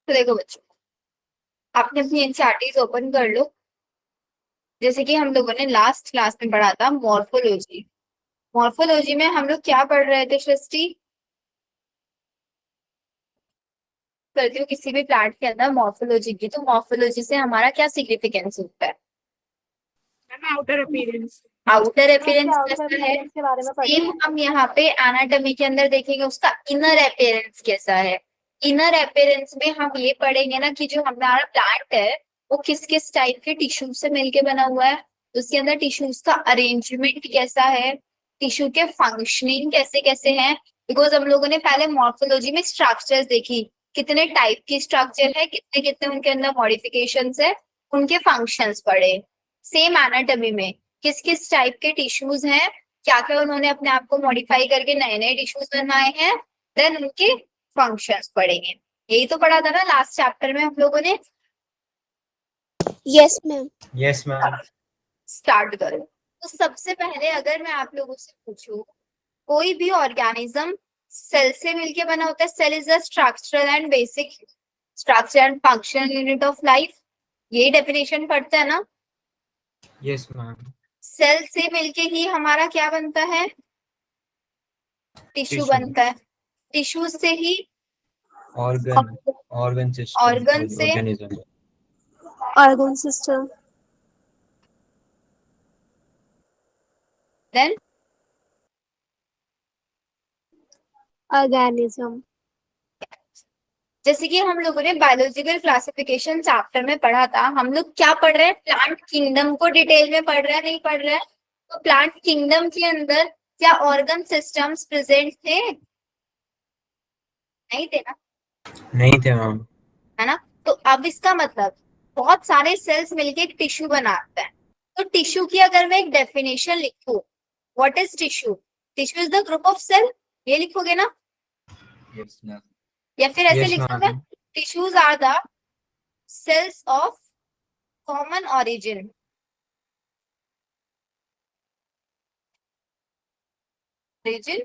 तो देखो बच्चों, आपने अपनी एनसीईआरटीज ओपन कर लो। जैसे कि हम लोगों ने लास्ट क्लास में पढ़ा था मॉर्फोलॉजी। मॉर्फोलॉजी में हम लोग क्या पढ़ रहे थे सृष्टि? करती हूँ किसी भी प्लांट के अंदर मॉर्फोलॉजी की, तो मॉर्फोलॉजी से हमारा क्या सिग्निफिकेंस होता है? Outer appearance. Outer appearance outer कैसा है? अपीयरेंस के बारे में पढ़े सेम हम यहाँ पे एनाटॉमी के अंदर देखेंगे उसका इनर अपीयरेंस कैसा है। इनर अपीयरेंस में हम ये पढ़ेंगे ना कि जो हमारा प्लांट है वो किस किस टाइप के टिश्यू से मिलके बना हुआ है, उसके अंदर टिश्यूज का अरेंजमेंट कैसा है, टिश्यू के फंक्शनिंग कैसे कैसे हैं। बिकॉज हम लोगों ने पहले मॉर्फोलॉजी में स्ट्रक्चर्स देखी, कितने टाइप की स्ट्रक्चर है, कितने कितने उनके अंदर मॉडिफिकेशंस है, उनके फंक्शंस पढ़े। सेम एनाटॉमी में किस किस टाइप के टिश्यूज हैं, क्या क्या उन्होंने अपने आप को मॉडिफाई करके नए नए टिश्यूज बनवाए हैं, देन उनके फंक्शंस पढ़ेंगे। यही तो पढ़ा था ना लास्ट चैप्टर में हम लोगों ने। Yes ma'am. Yes ma'am. Start करो। तो सबसे पहले अगर मैं आप लोगों से पूछूं, कोई भी ऑर्गेनिज्म सेल से मिलके बना होता है। Cell is the structural and basic structure and functional unit of life. यही डेफिनेशन पढ़ते हैं ना। Yes ma'am. सेल से मिलके ही हमारा क्या बनता है? टिश्यू बनता है। टिश्यू से ही ऑर्गन सिस्टम, ऑर्गन से organism. Organ system. Then organism. जैसे कि हम लोगों ने बायोलॉजिकल क्लासिफिकेशन चैप्टर में पढ़ा था, हम लोग क्या पढ़ रहे हैं? प्लांट किंगडम को डिटेल में पढ़ रहे हैं, नहीं पढ़ रहे हैं? तो प्लांट किंगडम के अंदर क्या ऑर्गन सिस्टम्स प्रेजेंट थे? नहीं थे ना, नहीं थे मैम। है ना। तो अब इसका मतलब बहुत सारे सेल्स मिलके एक टिश्यू बनाते हैं। तो टिश्यू की अगर मैं एक डेफिनेशन लिखूं, what is tissue? Tissue is the group of cell, ये लिखोगे ना? Yes ma'am. या फिर ऐसे यस लिखोगे, ma'am. Tissues are the cells of common origin. Origin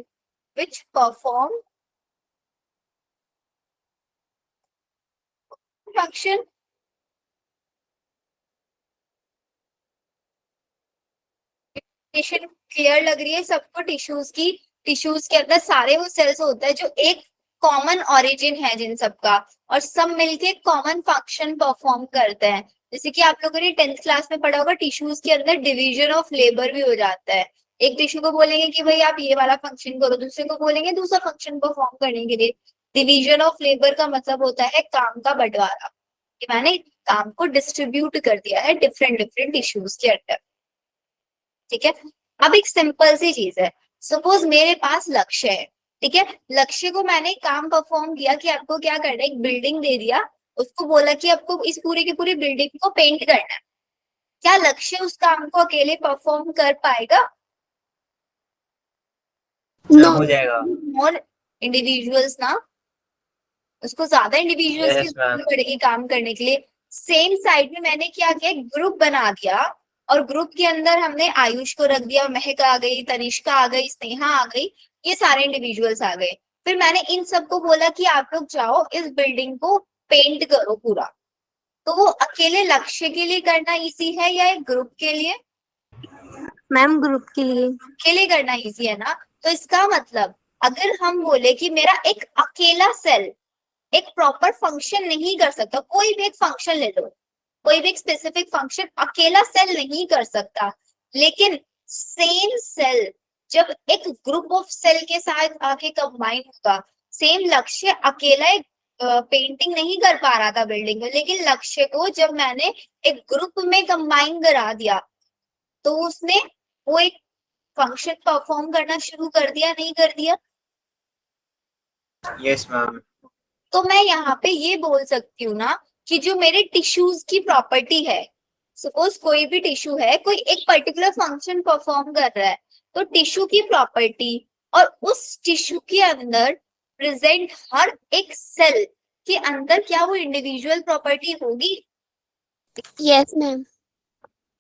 which perform function। Clear लग रही है सबको? टिश्यूज की, टिश्यूज के अंदर सारे वो सेल्स होते हैं जो एक कॉमन ऑरिजिन है जिन सबका, और सब मिलके कॉमन फंक्शन परफॉर्म करते हैं। जैसे कि आप लोगों ने 10th क्लास में पढ़ा होगा, टिश्यूज के अंदर डिवीजन ऑफ लेबर भी हो जाता है। एक टिश्यू को बोलेंगे कि भाई आप ये वाला फंक्शन करो, दूसरे को बोलेंगे दूसरा फंक्शन परफॉर्म करने के लिए। डिवीजन ऑफ लेबर का मतलब होता है काम का बंटवारा, कि मैंने काम को डिस्ट्रीब्यूट कर दिया है डिफरेंट डिफरेंट टिश्यूज के अंदर। ठीक है। अब एक सिंपल सी चीज है, सपोज मेरे पास लक्ष्य है, ठीक है। लक्ष्य को मैंने काम परफॉर्म किया कि आपको क्या करना है, एक बिल्डिंग दे दिया, उसको बोला कि आपको इस पूरी की पूरी बिल्डिंग को पेंट करना है। क्या लक्ष्य उस काम को अकेले परफॉर्म कर पाएगा? नो। हो जाएगा। और इंडिविजुअल्स ना, उसको ज्यादा इंडिविजुअल्स की यस मैम। जरूरत पड़ेगी काम करने के लिए। सेम साइड में मैंने क्या किया, ग्रुप बना दिया, और ग्रुप के अंदर हमने आयुष को रख दिया, महक आ गई, तनिष्का आ गई, स्नेहा आ गई, ये सारे इंडिविजुअल्स आ गए। फिर मैंने इन सबको बोला कि आप लोग जाओ इस बिल्डिंग को पेंट करो पूरा। तो वो अकेले लक्ष्य के लिए करना इजी है या एक ग्रुप के लिए? मैम ग्रुप के लिए। अकेले करना इजी है ना। तो इसका मतलब अगर हम बोले कि मेरा एक अकेला सेल एक प्रॉपर फंक्शन नहीं कर सकता, कोई भी एक फंक्शन ले लो, कोई भी एक स्पेसिफिक फंक्शन अकेला सेल नहीं कर सकता, लेकिन सेम सेल जब एक ग्रुप ऑफ सेल के साथ आके कंबाइन होगा, सेम लक्ष्य अकेला एक पेंटिंग नहीं कर पा रहा था बिल्डिंग में, लेकिन लक्ष्य को जब मैंने एक ग्रुप में कंबाइन करा दिया तो उसने वो एक फंक्शन परफॉर्म करना शुरू कर दिया, नहीं कर दिया? Yes ma'am. तो मैं यहाँ पे ये बोल सकती हूँ ना कि जो मेरे टिश्यूज की प्रॉपर्टी है, सपोज कोई भी टिश्यू है, कोई एक पर्टिकुलर फंक्शन परफॉर्म कर रहा है, तो टिश्यू की प्रॉपर्टी और उस टिश्यू के अंदर प्रेजेंट हर एक सेल के अंदर क्या वो इंडिविजुअल प्रॉपर्टी होगी? Yes ma'am.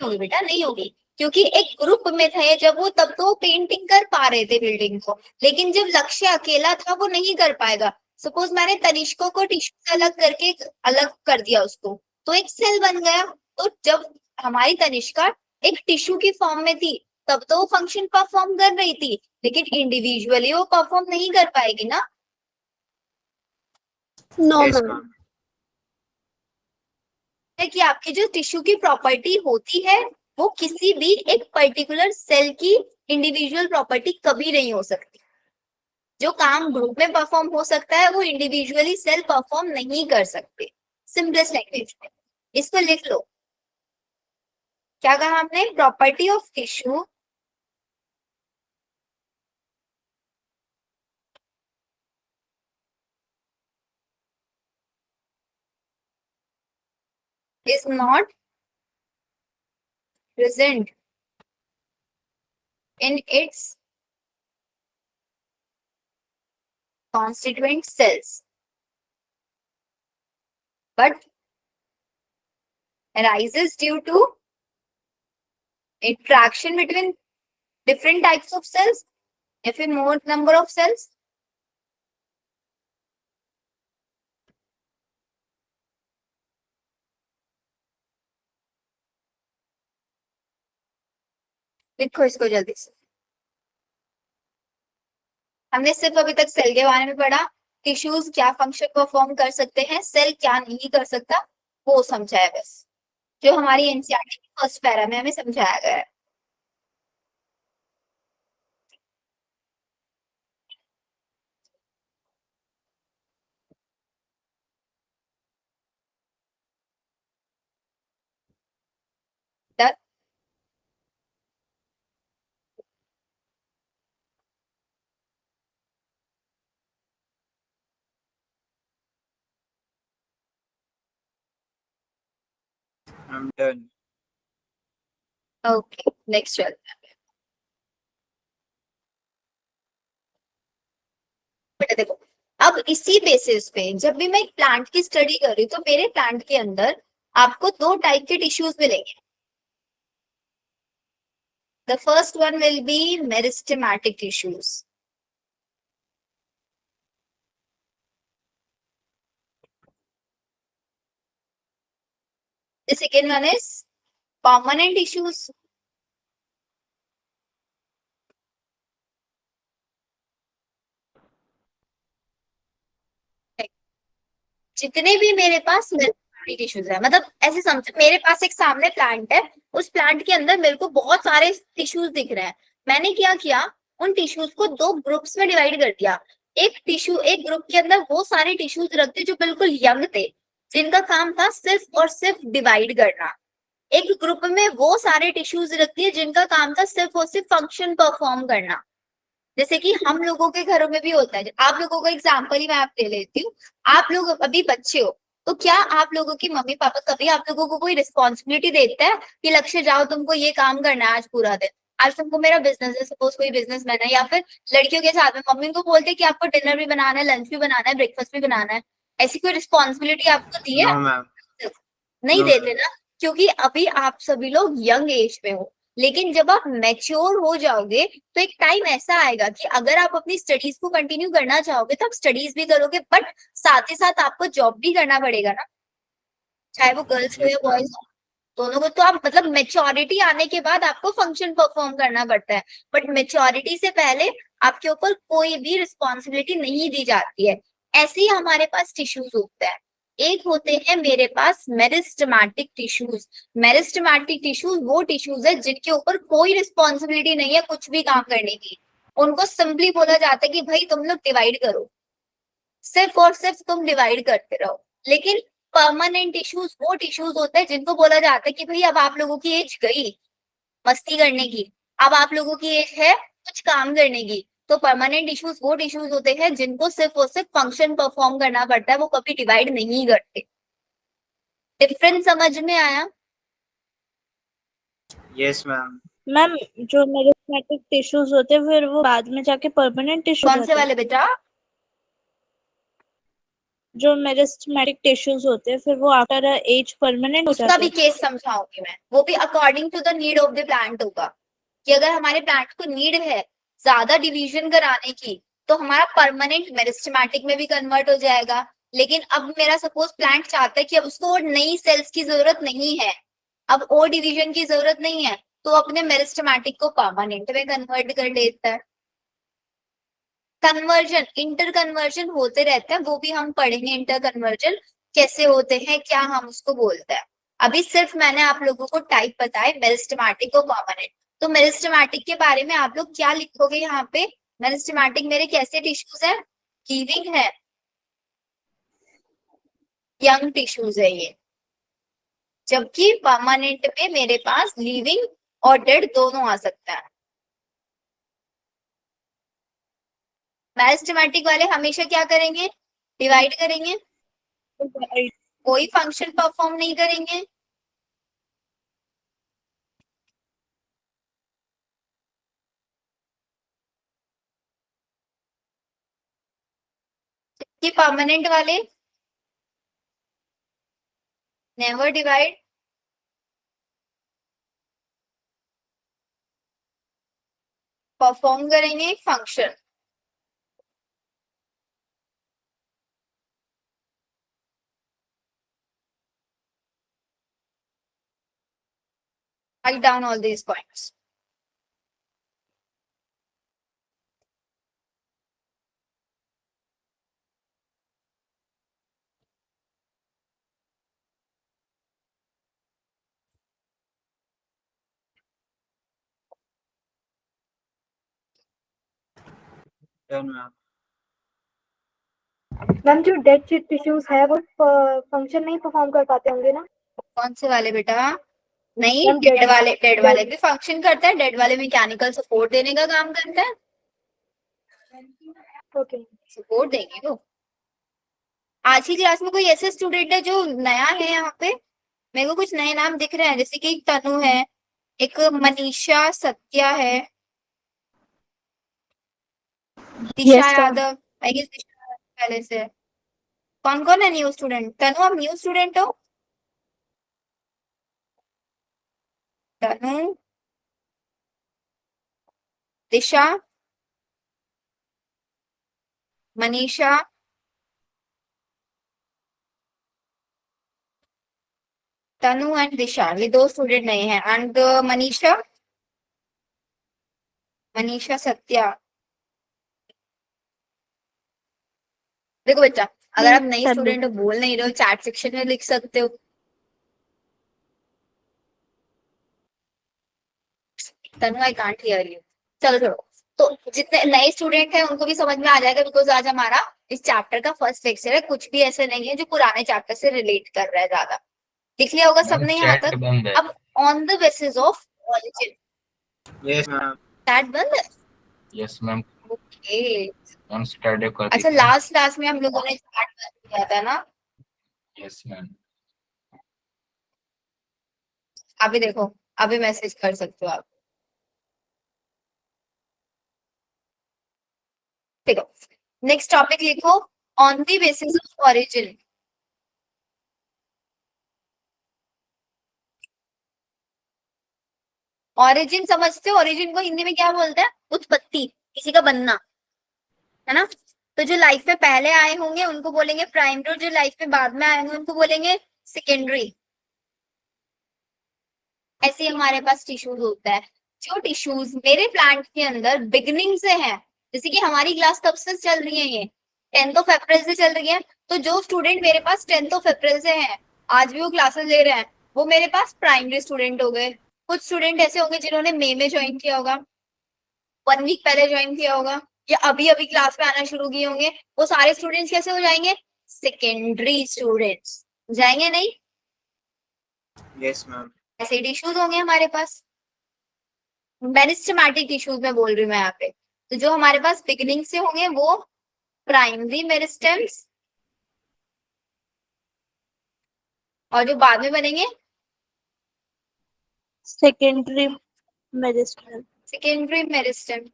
होगी बेटा, नहीं होगी, क्योंकि एक ग्रुप में थे जब वो, तब तो पेंटिंग कर पा रहे थे बिल्डिंग को, लेकिन जब लक्ष्य अकेला था वो नहीं कर पाएगा। सपोज मैंने तनिष्कों को टिश्यू से अलग करके अलग कर दिया उसको, तो एक सेल बन गया। तो जब हमारी तनिष्का एक टिश्यू की फॉर्म में थी तब तो वो फंक्शन परफॉर्म कर रही थी, लेकिन इंडिविजुअली वो परफॉर्म नहीं कर पाएगी ना। No, Yes, ma'am. ma'am. है कि आपकी जो टिश्यू की प्रॉपर्टी होती है वो किसी भी एक पर्टिकुलर सेल की इंडिविजुअल प्रॉपर्टी कभी नहीं हो सकती। जो काम ग्रुप में परफॉर्म हो सकता है वो इंडिविजुअली सेल परफॉर्म नहीं कर सकते। सिंपलेस्ट लैंग्वेज में इसको लिख लो। क्या कहा हमने? Property of tissue is not present in its constituent cells but arises due to interaction between different types of cells या फिर more number of cells। लिखो इसको जल्दी से। हमने सिर्फ अभी तक सेल के बारे में पढ़ा, टिश्यूज क्या फंक्शन परफॉर्म कर सकते हैं, सेल क्या नहीं कर सकता, वो समझा है बस, जो हमारी एनसीईआरटी की फर्स्ट पैरा में हमें समझाया गया है। Done? I'm done. Okay, next चलते हैं। बेटा देखो, अब इसी बेसिस पे जब भी मैं एक प्लांट की स्टडी कर रही हूँ तो मेरे प्लांट के अंदर आपको दो टाइप के टिश्यूज मिलेंगे। The first one will be meristematic tissues, the second one is permanent tissues. जितने भी मेरे पास टिश्यूज है, मतलब ऐसे समझ, मेरे पास एक सामने प्लांट है, उस प्लांट के अंदर मेरे को बहुत सारे टिश्यूज दिख रहे हैं। मैंने क्या किया, उन टिश्यूज को दो ग्रुप्स में डिवाइड कर दिया। एक टिश्यू, एक ग्रुप के अंदर वो सारे टिश्यूज रखते जो बिल्कुल यंग थे, जिनका काम था सिर्फ और सिर्फ डिवाइड करना। एक ग्रुप में वो सारे टिश्यूज रखती है जिनका काम था सिर्फ और सिर्फ फंक्शन परफॉर्म करना। जैसे कि हम लोगों के घरों में भी होता है। आप लोगों का एग्जाम्पल ही मैं आप ले लेती हूँ। आप लोग अभी बच्चे हो, तो क्या आप लोगों की मम्मी पापा कभी आप लोगों को कोई रिस्पॉन्सिबिलिटी देता है कि लक्ष्य जाओ तुमको ये काम करना है आज पूरा दिन, आज तुमको मेरा बिजनेस है, सपोज कोई बिजनेस मैन है, या फिर लड़कियों के साथ में मम्मी को बोलते हैं कि आपको डिनर भी बनाना है, लंच भी बनाना है, ब्रेकफास्ट भी बनाना है। ऐसी कोई रिस्पॉन्सिबिलिटी आपको दी है? No, ma'am. नहीं No, देते sir. ना, क्योंकि अभी आप सभी लोग यंग एज में हो। लेकिन जब आप मैच्योर हो जाओगे तो एक टाइम ऐसा आएगा कि अगर आप अपनी स्टडीज को कंटिन्यू करना चाहोगे तो आप स्टडीज भी करोगे, बट साथ ही साथ आपको जॉब भी करना पड़ेगा ना, चाहे वो गर्ल्स हो या Yes, ma'am. बॉयज हो, दोनों को। तो आप मतलब मेच्योरिटी आने के बाद आपको फंक्शन परफॉर्म करना पड़ता है, बट मेच्योरिटी से पहले आपके ऊपर कोई भी रिस्पॉन्सिबिलिटी नहीं दी जाती है। ऐसे ही हमारे पास टिश्यूज होते हैं। एक होते हैं मेरे पास मेरिस्टेमेटिक टिश्यूज। मेरिस्टेमेटिक टिश्यूज वो टिश्यूज है जिनके ऊपर कोई रिस्पॉन्सिबिलिटी नहीं है कुछ भी काम करने की। उनको सिंपली बोला जाता है कि भाई तुम लोग डिवाइड करो, सिर्फ और सिर्फ तुम डिवाइड करते रहो। लेकिन परमानेंट टिश्यूज वो टिश्यूज होते हैं जिनको बोला जाता है कि भाई अब आप लोगों की एज गई मस्ती करने की, अब आप लोगों की एज है कुछ काम करने की। तो परमानेंट टिश्यूज वो टिश्यूज होते हैं जिनको सिर्फ और सिर्फ फंक्शन परफॉर्म करना पड़ता है, वो कभी डिवाइड नहीं करते। डिफरेंस समझ में आया? Yes, ma'am. मैम जो मेरिस्टेमेटिक टिश्यूज होते हैं फिर वो बाद में जाके परमानेंट टिश्यू कौन से वाले बेटा? जो मेरिस्टेमेटिक टिश्यूज होते हैं फिर वो आफ्टर एज परमानेंट हो उसका जाते भी हैं। केस समझाऊंगी मैं, वो भी according to the need of the plant होगा कि अगर हमारे प्लांट को नीड है ज्यादा डिवीजन कराने की तो हमारा परमानेंट मेरिस्टेमेटिक में भी कन्वर्ट हो जाएगा। लेकिन अब मेरा सपोज प्लांट चाहता है कि अब उसको नई सेल्स की जरूरत नहीं है, अब ओ डिवीजन की जरूरत नहीं है, तो अपने मेरिस्टेमेटिक को परमानेंट में कन्वर्ट कर देता है। कन्वर्जन, इंटर कन्वर्जन होते रहते हैं, वो भी हम पढ़ेंगे इंटर कन्वर्जन कैसे होते हैं, क्या हम उसको बोलते हैं। अभी सिर्फ मैंने आप लोगों को टाइप बताए मेरिस्टेमेटिक और परमानेंट। तो मेरिस्टेमेटिक के बारे में आप लोग क्या लिखोगे यहाँ पे? मेरिस्टेमेटिक मेरे कैसे टिश्यूज है? गिविंग है, यंग टिश्यूज है ये। जबकि परमानेंट में मेरे पास लिविंग और डेड दोनों आ सकता है। मेरिस्टेमेटिक वाले हमेशा क्या करेंगे? डिवाइड करेंगे, कोई फंक्शन परफॉर्म नहीं करेंगे। कि परमानेंट वाले नेवर डिवाइड, परफॉर्म करेंगे एक function. Write down all these points. Done, ma'am. Ma'am जो डेड टिश्यूज है वो फंक्शन नहीं परफॉर्म कर पाते होंगे ना? कौन से वाले बेटा? नहीं, मैम डेड वाले भी फंक्शन करता है, डेड वाले मैकेनिकल सपोर्ट देने का काम करता है, ओके। सपोर्ट देंगे वो। आज की क्लास में कोई ऐसे स्टूडेंट है जो नया है यहाँ पे? मेरे को कुछ नए नाम दिख रहे हैं, जैसे कि एक तनु है, एक मनीषा, सत्या है, Disha Yes, ma'am. Yadav, I guess Disha Yadav पहले से है। कौन कौन है न्यू स्टूडेंट? तनु आप न्यू स्टूडेंट हो? तनु, दिशा, मनीषा, तनु एंड दिशा, ये दो स्टूडेंट नए हैं। एंड मनीषा, मनीषा, सत्या। देखो बच्चा, अगर आप नई तनु। स्टूडेंट हो, बोल नहीं रहे हो, चैट सेक्शन में लिख सकते हो। तनु, आई कांट हियर यू। चलो छोड़ो। तो जितने नए स्टूडेंट हैं उनको भी समझ में आ जाएगा, बिकॉज आज हमारा इस चैप्टर का फर्स्ट लेक्चर है, कुछ भी ऐसे नहीं है जो पुराने चैप्टर से रिलेट कर रहा है ज्यादा। लिख लिया होगा मैम सबने यहाँ चैट तक? बंद है। अब on the basis of origin, Yes, ma'am. Chat बंद है? Yes ma'am, okay. Ma'am Saturday कर अच्छा, दीजिए। लास्ट क्लास में हम लोगों ने चैट बंद किया था ना? Yes ma'am. अभी देखो, अभी मैसेज कर सकते हो आप। देखो, नेक्स्ट टॉपिक लिखो, on the basis of origin. Origin समझते हो? ऑरिजिन को हिंदी में क्या बोलते हैं? उत्पत्ति, किसी का बनना, है ना? तो जो लाइफ में पहले आए होंगे उनको बोलेंगे प्राइमरी, और जो लाइफ में बाद में आए होंगे उनको बोलेंगे सेकेंडरी। ऐसे हमारे पास टिश्यूज होता है। जो टिश्यूज मेरे प्लांट के अंदर बिगनिंग से है, जैसे कि हमारी क्लास कब से चल रही है? ये 10th ऑफ अप्रैल से चल रही है। तो जो स्टूडेंट मेरे पास 10th ऑफ अप्रैल से है, आज भी वो क्लासेस ले रहे हैं, वो मेरे पास प्राइमरी स्टूडेंट हो गए। कुछ स्टूडेंट ऐसे होंगे जिन्होंने मई में ज्वाइन किया होगा, 1 वीक पहले ज्वाइन किया होगा, या अभी अभी क्लास में आना शुरू किए होंगे। वो सारे स्टूडेंट्स कैसे हो जाएंगे? सेकेंडरी स्टूडेंट्स जाएंगे नहीं? Yes, ma'am. ऐसे टिश्यूज होंगे हमारे पास। मेरिस्टेमेटिक टिश्यूज में बोल रही हूँ मैं यहाँ पे। तो जो हमारे पास बिगिनिंग से होंगे वो प्राइमरी मेरिस्टेम्स, और जो बाद में बनेंगे secondary meristem. Secondary meristem.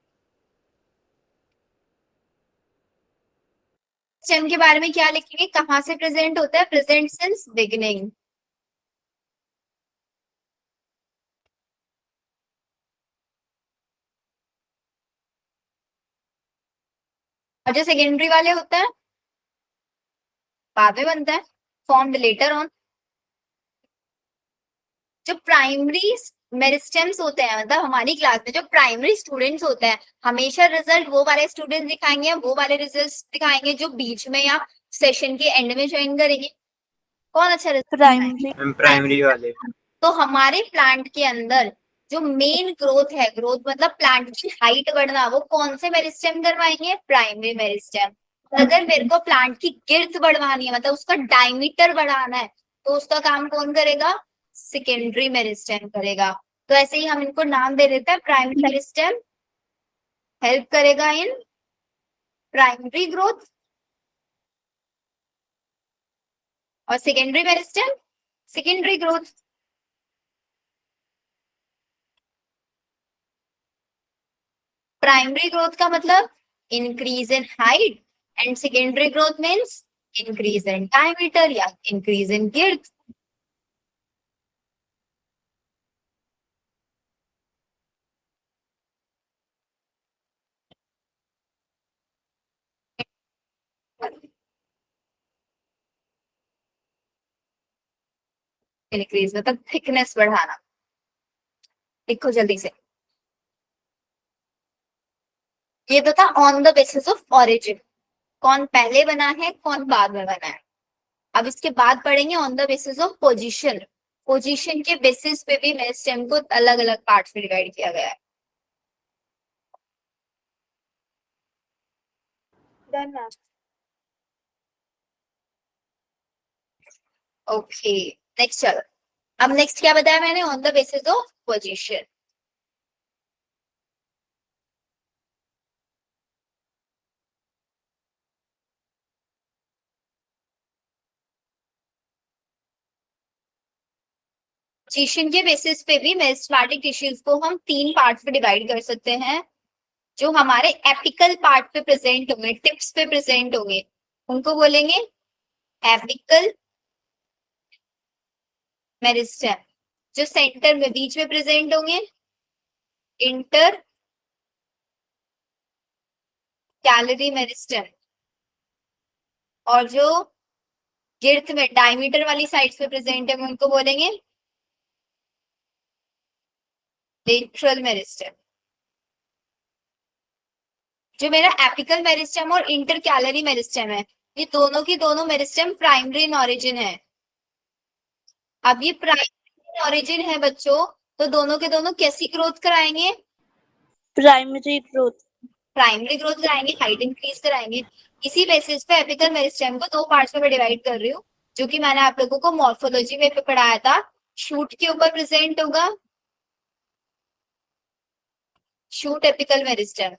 Stem के बारे में क्या लिखेंगे? कहाँ से प्रेजेंट होता है? Present since beginning. और जो सेकेंडरी वाले होता है बाद में बनता है, फॉर्म्ड लेटर ऑन। जो प्राइमरी मेरिस्टेम्स होते हैं, मतलब हमारी क्लास में जो प्राइमरी स्टूडेंट्स होते हैं, हमेशा रिजल्ट वो वाले स्टूडेंट्स दिखाएंगे, वो वाले रिजल्ट्स दिखाएंगे जो बीच में या सेशन के एंड में ज्वाइन करेंगे। कौन अच्छा रिजल्ट? प्राइमरी। मैम प्राइमरी वाले। तो हमारे प्लांट के अंदर जो मेन ग्रोथ है, ग्रोथ मतलब प्लांट की हाइट बढ़ना, वो कौन से मेरिस्टेम करवाएंगे? Primary meristem. अगर मेरे को प्लांट की गिर्थ बढ़वानी है, मतलब उसका डायमीटर बढ़ाना है, तो उसका काम कौन करेगा? सेकेंडरी मेरिस्टेम करेगा। तो ऐसे ही हम इनको नाम दे देते हैं। प्राइमरी मेरिस्टेम हेल्प करेगा इन प्राइमरी ग्रोथ, और secondary meristem secondary growth. Primary growth का मतलब increase in height, and secondary growth means increase in diameter या इंक्रीज इन गिर्थ। इंक्रीज मतलब थिकनेस बढ़ाना। लिखो जल्दी से। ये तो था on the basis of origin, कौन पहले बना है कौन बाद में बना है। अब इसके बाद पढ़ेंगे on the basis of position. Position के बेसिस पे भी मेरिस्टेम को अलग अलग पार्ट्स में डिवाइड किया गया है। Done ma'am. ओके नेक्स्ट चलो। अब नेक्स्ट क्या बताया मैंने? On the basis of position. Position के बेसिस पे भी मेरिस्टेमेटिक टिश्यूज को हम 3 पार्ट्स में डिवाइड कर सकते हैं। जो हमारे एपिकल पार्ट पे प्रेजेंट होंगे, टिप्स पे प्रेजेंट होंगे, उनको बोलेंगे एपिकल मेरिस्टेम। जो सेंटर में बीच में प्रेजेंट होंगे इंटर कैलरी मेरिस्टेम, और जो गिर्थ में डायमीटर वाली साइड्स पे प्रेजेंट है उनको बोलेंगे लेटरल मेरिस्टेम। जो मेरा एपिकल मेरिस्टेम और इंटर कैलरी मेरिस्टेम है, ये दोनों की दोनों मेरिस्टेम प्राइमरी इन ऑरिजिन है। अब ये प्राइमरी ऑरिजिन है बच्चों, तो दोनों के दोनों कैसी ग्रोथ कराएंगे? Primary growth. प्राइमरी ग्रोथ कराएंगे, हाइट इंक्रीज कराएंगे। इसी बेसिस पे एपिकल मेरिस्टेम को 2 पार्ट्स में डिवाइड कर रही हूँ, जो कि मैंने आप लोगों को मॉर्फोलॉजी में पे पढ़ाया था। शूट के ऊपर प्रेजेंट होगा शूट एपिकल मेरिस्टेम,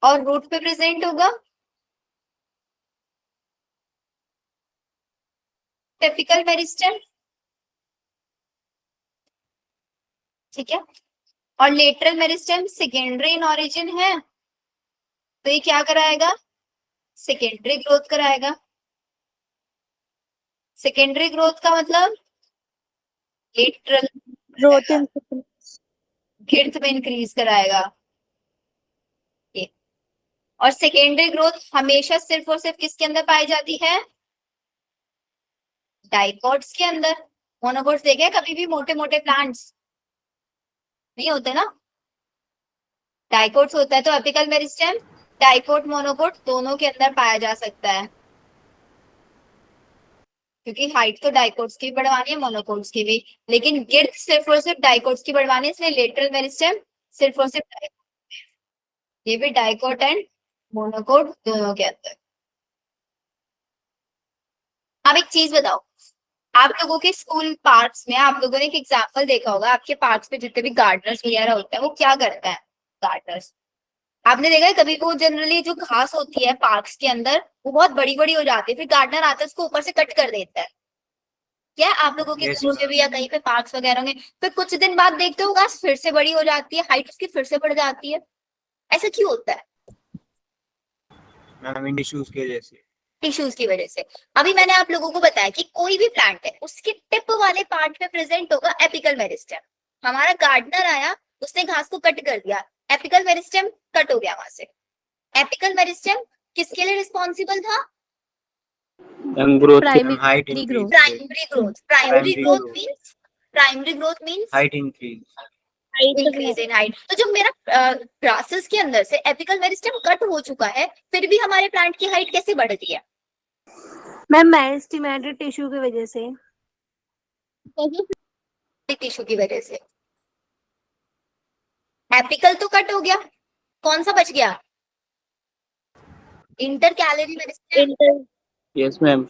और रूट पे प्रेजेंट होगा एपिकल मेरिस्टेम। ठीक है। और lateral meristem secondary in origin है, तो ये क्या कराएगा? सेकेंडरी ग्रोथ कराएगा। सेकेंडरी ग्रोथ का मतलब लेटरल ग्रोथ इन गिर्थ में इंक्रीज कराएगा। ये और सेकेंडरी ग्रोथ हमेशा सिर्फ और सिर्फ किसके अंदर पाई जाती है? डाइकोट्स के अंदर। मोनोकोट्स देखे हैं कभी भी? मोटे मोटे प्लांट्स नहीं होते ना, डाइकोट्स होता है। तो एपिकल मेरिस्टेम डाइकोट मोनोकोट दोनों के अंदर पाया जा सकता है, क्योंकि हाइट तो डाइकोट्स की बढ़वानी है, मोनोकोट्स की भी, लेकिन गिर्थ सिर्फ और सिर्फ डाइकोट्स की बढ़वानी है, इसलिए लेटरल मेरिस्टेम सिर्फ और सिर्फ डाइकोट। ये भी डाइकोट एंड मोनोकोट दोनों के अंदर। अब एक चीज बताओ, आप लोगों के स्कूल पार्क्स में आप लोगों ने एक एग्जाम्पल देखा होगा, आपके पार्क्स में जितने भी गार्डनर्स वगैरह होते हैं वो क्या करते हैं? गार्डनर्स आपने देखा है कभी? वो जनरली जो घास होती है पार्क्स के अंदर वो बहुत बड़ी बड़ी हो जाती है, फिर गार्डनर आता है उसको ऊपर से कट कर देता है। क्या आप लोगों के Yes, स्कूल में भी या कहीं पे पार्क्स वगैरह होंगे, फिर कुछ दिन बाद देखते हो घास फिर से बड़ी हो जाती है, हाइट उसकी फिर से बढ़ जाती है। ऐसा क्यों होता है? मैम इन टिश्यूज के वजह से। टिश्यूज की वजह से। अभी मैंने आप लोगों को बताया कि कोई भी प्लांट है उसके टिप वाले पार्ट पे प्रेजेंट होगा एपिकल मेरिस्टेम। हमारा गार्डनर आया, उसने घास को कट कर दिया, एपिकल मेरिस्टेम कट हो गया वहां से, एपिकल मेरिस्टेम किसके लिए रिस्पॉन्सिबल था? Growth Primary height growth. Primary growth. Primary Primary growth growth. Means height increase. Increase in height. तो जब मेरा ग्रासेस के अंदर से एपिकल मेरिस्टेम कट हो चुका है, फिर भी हमारे प्लांट की हाइट कैसे बढ़ रही है? मैम मेरिस्टेमेटिक टिश्यू की वजह से. टिश्यू की वजह से. एपिकल तो कट हो गया, कौन सा बच गया? Inter calorie meristem. Yes ma'am.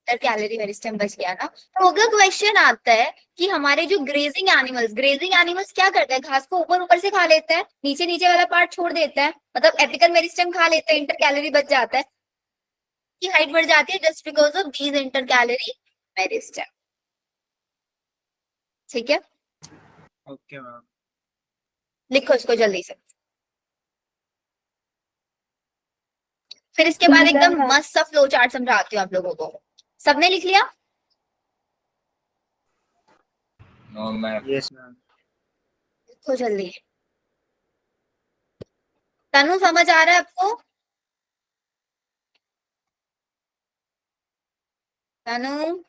Calorie meristem बच गया ना. तो अगला क्वेश्चन आता है कि हमारे जो ग्रेजिंग एनिमल्स क्या करते हैं? घास को ऊपर ऊपर से खा लेते हैं, नीचे नीचे वाला पार्ट छोड़ देते हैं, मतलब एपिकल मेरिस्टेम खा लेते हैं, इंटर कैलोरी बच जाता है, की हाइट बढ़ जाती है just because of these inter calorie meristem. ठीक है, ओके मैम. लिखो इसको जल्दी से. फिर इसके बाद एकदम मस्त सा फ्लो चार्ट समझाती हूँ आप लोगों को. सबने लिख लिया? No, ma'am. Yes ma'am. लिखो जल्दी. तनु समझ आ रहा है आपको? तनु,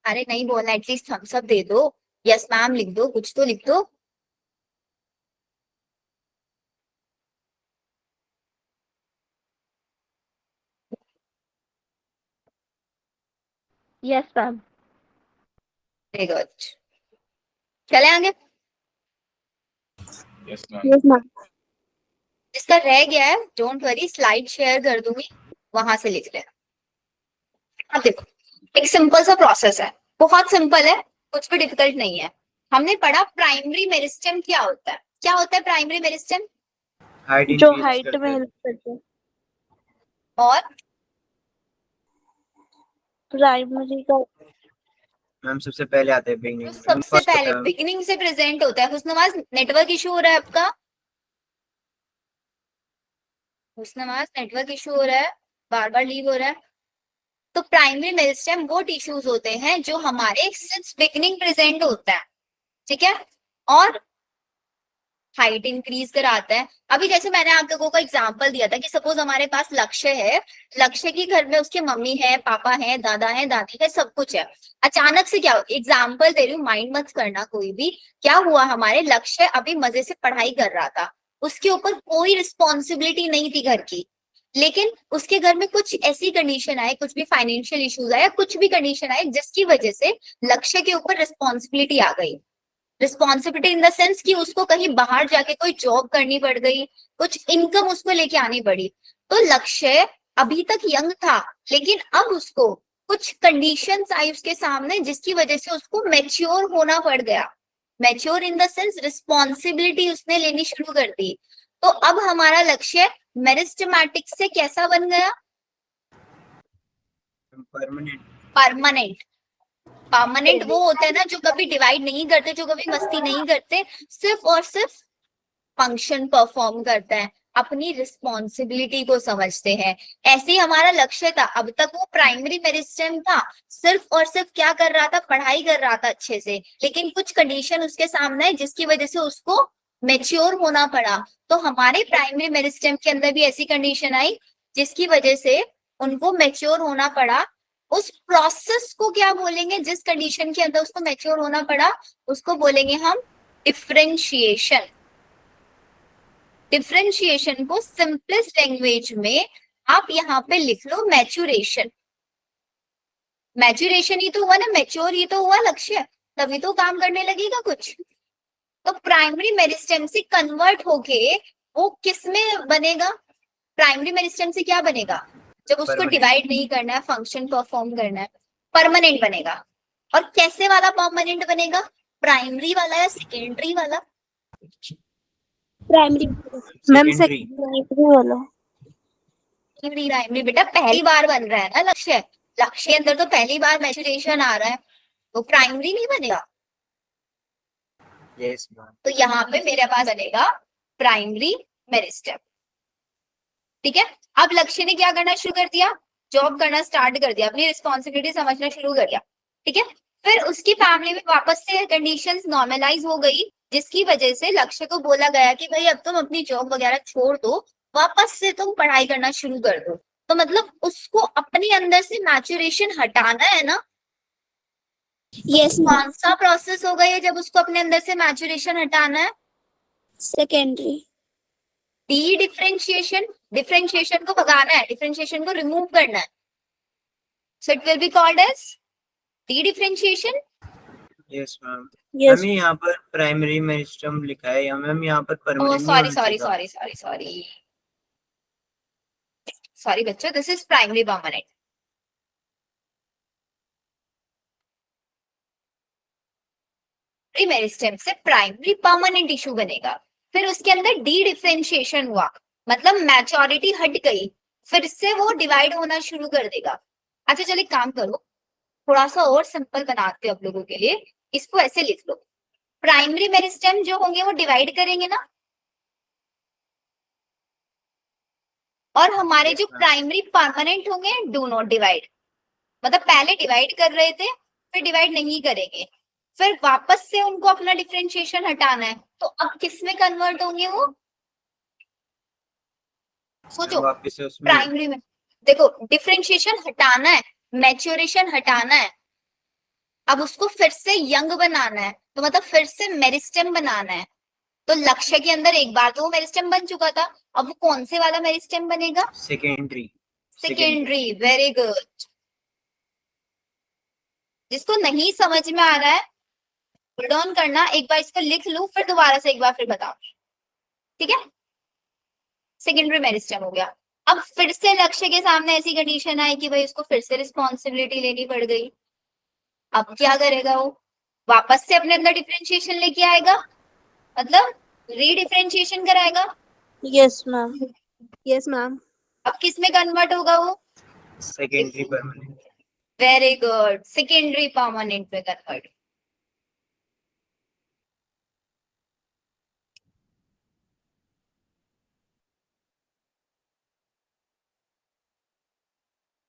अरे नहीं बोलना, एटलीस्ट थम्स अप दे दो, यस मैम लिख दो, कुछ तो लिख दो. Yes, ma'am. Very good. चले आगे. Yes, ma'am. Yes, ma'am. इसका रह गया है, डोंट वरी, स्लाइड शेयर कर दूंगी, वहां से लिख लेना. अब देखो, एक सिंपल सा प्रोसेस है, बहुत सिंपल है, कुछ भी डिफिकल्ट नहीं है. हमने पढ़ा प्राइमरी मेरिस्टेम क्या होता है. क्या होता है प्राइमरी मेरिस्टेम? हाइट जो इंक्रीज हाइट करता में है. हेल्प करते हैं. और प्राइमरी का मैम सबसे पहले आता है जो बिगिनिंग. सबसे पहले बिगिनिंग से प्रेजेंट होता है. हुस्नवाज, नेटवर्क इशू हो रहा है आपका? हुस्नवाज, नेटवर्क इशू हो रहा है, बार बार लीव हो रहा है. तो प्राइमरी मेरिस्टेम वो टिश्यूज होते हैं जो हमारे सिंस बिगिनिंग प्रेजेंट होता है. ठीक है, और हाइट इंक्रीज कराता है. अभी जैसे मैंने आप लोगों को एग्जांपल दिया था कि सपोज हमारे पास लक्ष्य है, लक्ष्य की घर में उसके मम्मी है, पापा है, दादा है, दादी है, सब कुछ है. अचानक से क्या, एग्जांपल दे रही हूँ, माइंड मत करना कोई भी. क्या हुआ, हमारे लक्ष्य अभी मजे से पढ़ाई कर रहा था, उसके ऊपर कोई रिस्पॉन्सिबिलिटी नहीं थी घर की, लेकिन उसके घर में कुछ ऐसी कंडीशन आए, कुछ भी फाइनेंशियल इश्यूज आए, कुछ भी कंडीशन आए जिसकी वजह से लक्ष्य के ऊपर रिस्पॉन्सिबिलिटी आ गई. रिस्पॉन्सिबिलिटी इन द सेंस कि उसको कहीं बाहर जाके कोई जॉब करनी पड़ गई, कुछ इनकम उसको लेके आनी पड़ी. तो लक्ष्य अभी तक यंग था, लेकिन अब उसको कुछ कंडीशंस आई उसके सामने जिसकी वजह से उसको मैच्योर होना पड़ गया. Mature in the sense responsibility उसने लेनी शुरू कर दी. तो अब हमारा लक्ष्य मेरिस्टेमेटिक से कैसा बन गया? परमानेंट. परमानेंट. परमानेंट वो होता है ना जो कभी डिवाइड नहीं करते, जो कभी मस्ती नहीं करते, सिर्फ और सिर्फ फंक्शन परफॉर्म करता है, अपनी रिस्पॉन्सिबिलिटी को समझते हैं. ऐसे ही हमारा लक्ष्य था. अब तक वो प्राइमरी मेरिस्टेम था, सिर्फ और सिर्फ क्या कर रहा था, पढ़ाई कर रहा था अच्छे से, लेकिन कुछ कंडीशन उसके सामने है जिसकी वजह से उसको मैच्योर होना पड़ा. तो हमारे प्राइमरी मेरिस्टेम के अंदर भी ऐसी कंडीशन आई जिसकी वजह से उनको मैच्योर होना पड़ा. उस प्रोसेस को क्या बोलेंगे, जिस कंडीशन के अंदर उसको मैच्योर होना पड़ा, उसको बोलेंगे हम डिफरेंशिएशन. डिफरेंशिएशन को सिंपलेस्ट लैंग्वेज में आप यहाँ पे लिख लो मैच्योरेशन. मैच्योरेशन ही तो हुआ ना, मैच्योर ही तो हुआ लक्ष्य, तभी तो काम करने लगेगा कुछ. तो प्राइमरी मेरिस्टेम से कन्वर्ट होके वो किस में बनेगा? प्राइमरी मेरिस्टेम से क्या बनेगा जब उसको Permanent. डिवाइड नहीं करना है, फंक्शन परफॉर्म करना है? परमानेंट बनेगा. और कैसे वाला परमानेंट बनेगा, प्राइमरी वाला या सेकेंडरी वाला? प्राइमरी. Ma'am Secondary. सेकेंडरी वाला. प्राइमरी बेटा पहली बार बन रहा है ना लक्ष्य, लक्ष्य अंदर तो पहली बार मैच्योरेशन आ रहा है, तो प्राइमरी नहीं बनेगा. Yes ma'am. तो यहाँ पे मेरे पास बनेगा प्राइमरी मेरिस्टेम. ठीक है, अब लक्ष्य ने क्या करना शुरू कर दिया, जॉब करना स्टार्ट कर दिया, अपनी रिस्पॉन्सिबिलिटी समझना शुरू कर दिया. ठीक है, फिर उसकी फैमिली में वापस से कंडीशंस नॉर्मलाइज हो गई, जिसकी वजह से लक्ष्य को बोला गया कि भाई अब तुम अपनी जॉब वगैरह छोड़ दो, वापस से तुम पढ़ाई करना शुरू कर दो। तो मतलब उसको अपने अंदर से मैचुरेशन हटाना है ना। Yes ma'am. कौन सा प्रोसेस होगा ये जब उसको अपने अंदर से मैचुरेशन हटाना है? सेकेंडरी। D differentiation. डिफरेंशिएशन को भगाना है, डिफरेंशिएशन को रिमूव करना है। So it will be called as dedifferentiation. Yes ma'am. Yes. Ma'am ये यहाँ पर प्राइमरी मेरिस्टम लिखा है या मैम यहाँ पर ओ परमानेंट नहीं सॉरी होना सॉरी चाहिए? सॉरी सॉरी सॉरी सॉरी बच्चों, this is primary permanent. Meristem से प्राइमरी परमानेंट टिश्यू बनेगा। फिर उसके अंदर डी डिफरेंशिएशन हुआ, मतलब मैच्योरिटी हट गई, फिर से वो डिवाइड होना शुरू कर देगा। अच्छा चलिए काम करो, थोड़ा सा और सिंपल बनाते हैं आप लोगों के लिए। इसको ऐसे लिख लो, प्राइमरी मेरिस्टेम जो होंगे वो डिवाइड करेंगे ना, और हमारे जो प्राइमरी परमानेंट होंगे डू नॉट डिवाइड। मतलब पहले डिवाइड कर रहे थे, फिर डिवाइड नहीं करेंगे, फिर वापस से उनको अपना डिफरेंशिएशन हटाना है, तो अब किस में कन्वर्ट होंगे वो? सोचो। वापस से उसमें प्राइमरी में देखो, डिफरेंशिएशन हटाना है, मैच्योरेशन हटाना है, अब उसको फिर से यंग बनाना है, तो मतलब फिर से मेरिस्टेम बनाना है। तो लक्ष्य के अंदर एक बार तो वो मेरिस्टेम बन चुका था, अब वो कौन से वाला मेरिस्टेम बनेगा? सेकेंडरी। सेकेंडरी। Very good. जिसको नहीं समझ में आ रहा है होल्ड ऑन करना, एक बार इसको लिख लूं फिर दोबारा से एक बार फिर बताओ, ठीक है? सेकेंडरी मेरिस्टेम हो गया। अब फिर से लक्ष्य के सामने ऐसी कंडीशन आई कि भाई उसको फिर से रिस्पॉन्सिबिलिटी लेनी पड़ गई। अब क्या करेगा वो? वापस से अपने अंदर डिफरेंशिएशन लेके आएगा, मतलब रीडिफरेंशिएशन कराएगा। Yes ma'am. Yes ma'am. अब किस में कन्वर्ट होगा वो? Secondary permanent. Very good, secondary permanent में कन्वर्ट।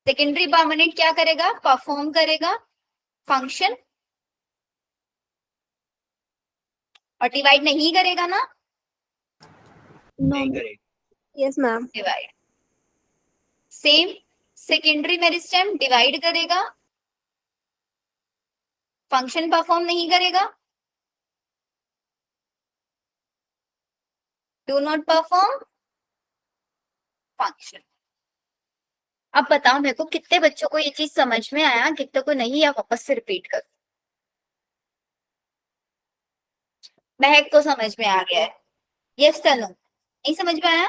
सेकेंडरी परमानेंट क्या करेगा? परफॉर्म करेगा फंक्शन, और डिवाइड नहीं करेगा ना। नहीं करेगा। Yes ma'am. Divide same, secondary meristem divide करेगा, फंक्शन परफॉर्म नहीं करेगा, डू नॉट परफॉर्म फंक्शन। अब बताओ मेरे को, कितने बच्चों को ये चीज समझ में आया, कितने को नहीं, या वापस से रिपीट कर? महक को समझ में आ गया है। यस तनु, नहीं समझ में आया?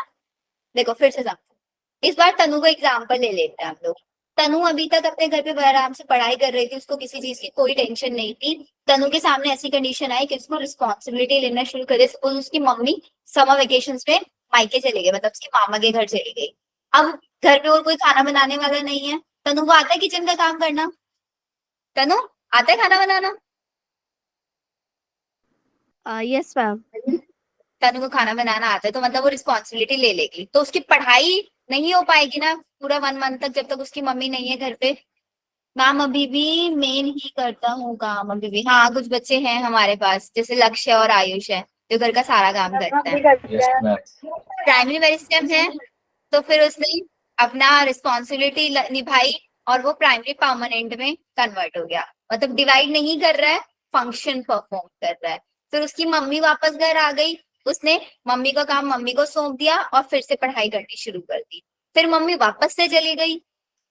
देखो फिर से समझो, इस बार तनु को एग्जाम्पल ले लेते हैं हम लोग। तनु अभी तक अपने घर पे आराम से पढ़ाई कर रही थी, उसको किसी चीज की कोई टेंशन नहीं थी। तनु के सामने ऐसी कंडीशन आई कि उसको रिस्पॉन्सिबिलिटी लेना शुरू करे। सपोज उसकी मम्मी समर वेकेशन में मायके चले गए, मतलब उसके मामा के घर चली गई। अब घर पे और कोई खाना बनाने वाला नहीं है। तनु को आता है किचन का काम करना? तनु, आता है खाना बनाना? Yes ma'am. तनु को खाना बनाना आता है, तो मतलब वो रिस्पॉन्सिबिलिटी ले लेगी, तो उसकी पढ़ाई नहीं हो पाएगी ना पूरा 1 मंथ तक, जब तक उसकी मम्मी नहीं है घर पे। मैम अभी भी मेन ही करता हूँ काम, अभी भी। हाँ कुछ बच्चे हैं हमारे पास, जैसे लक्ष्य और आयुष है, जो घर का सारा काम करता है। Yes, ma'am. प्राइमरी मेरिस्टेम है, तो फिर उसने अपना रिस्पॉन्सिबिलिटी निभाई, और वो प्राइमरी परमानेंट में कन्वर्ट हो गया। मतलब डिवाइड नहीं कर रहा है, फंक्शन परफॉर्म कर रहा है। फिर उसकी मम्मी वापस घर आ गई, उसने मम्मी का काम मम्मी को सौंप दिया, और फिर से पढ़ाई करनी शुरू कर दी। फिर मम्मी वापस से चली गई,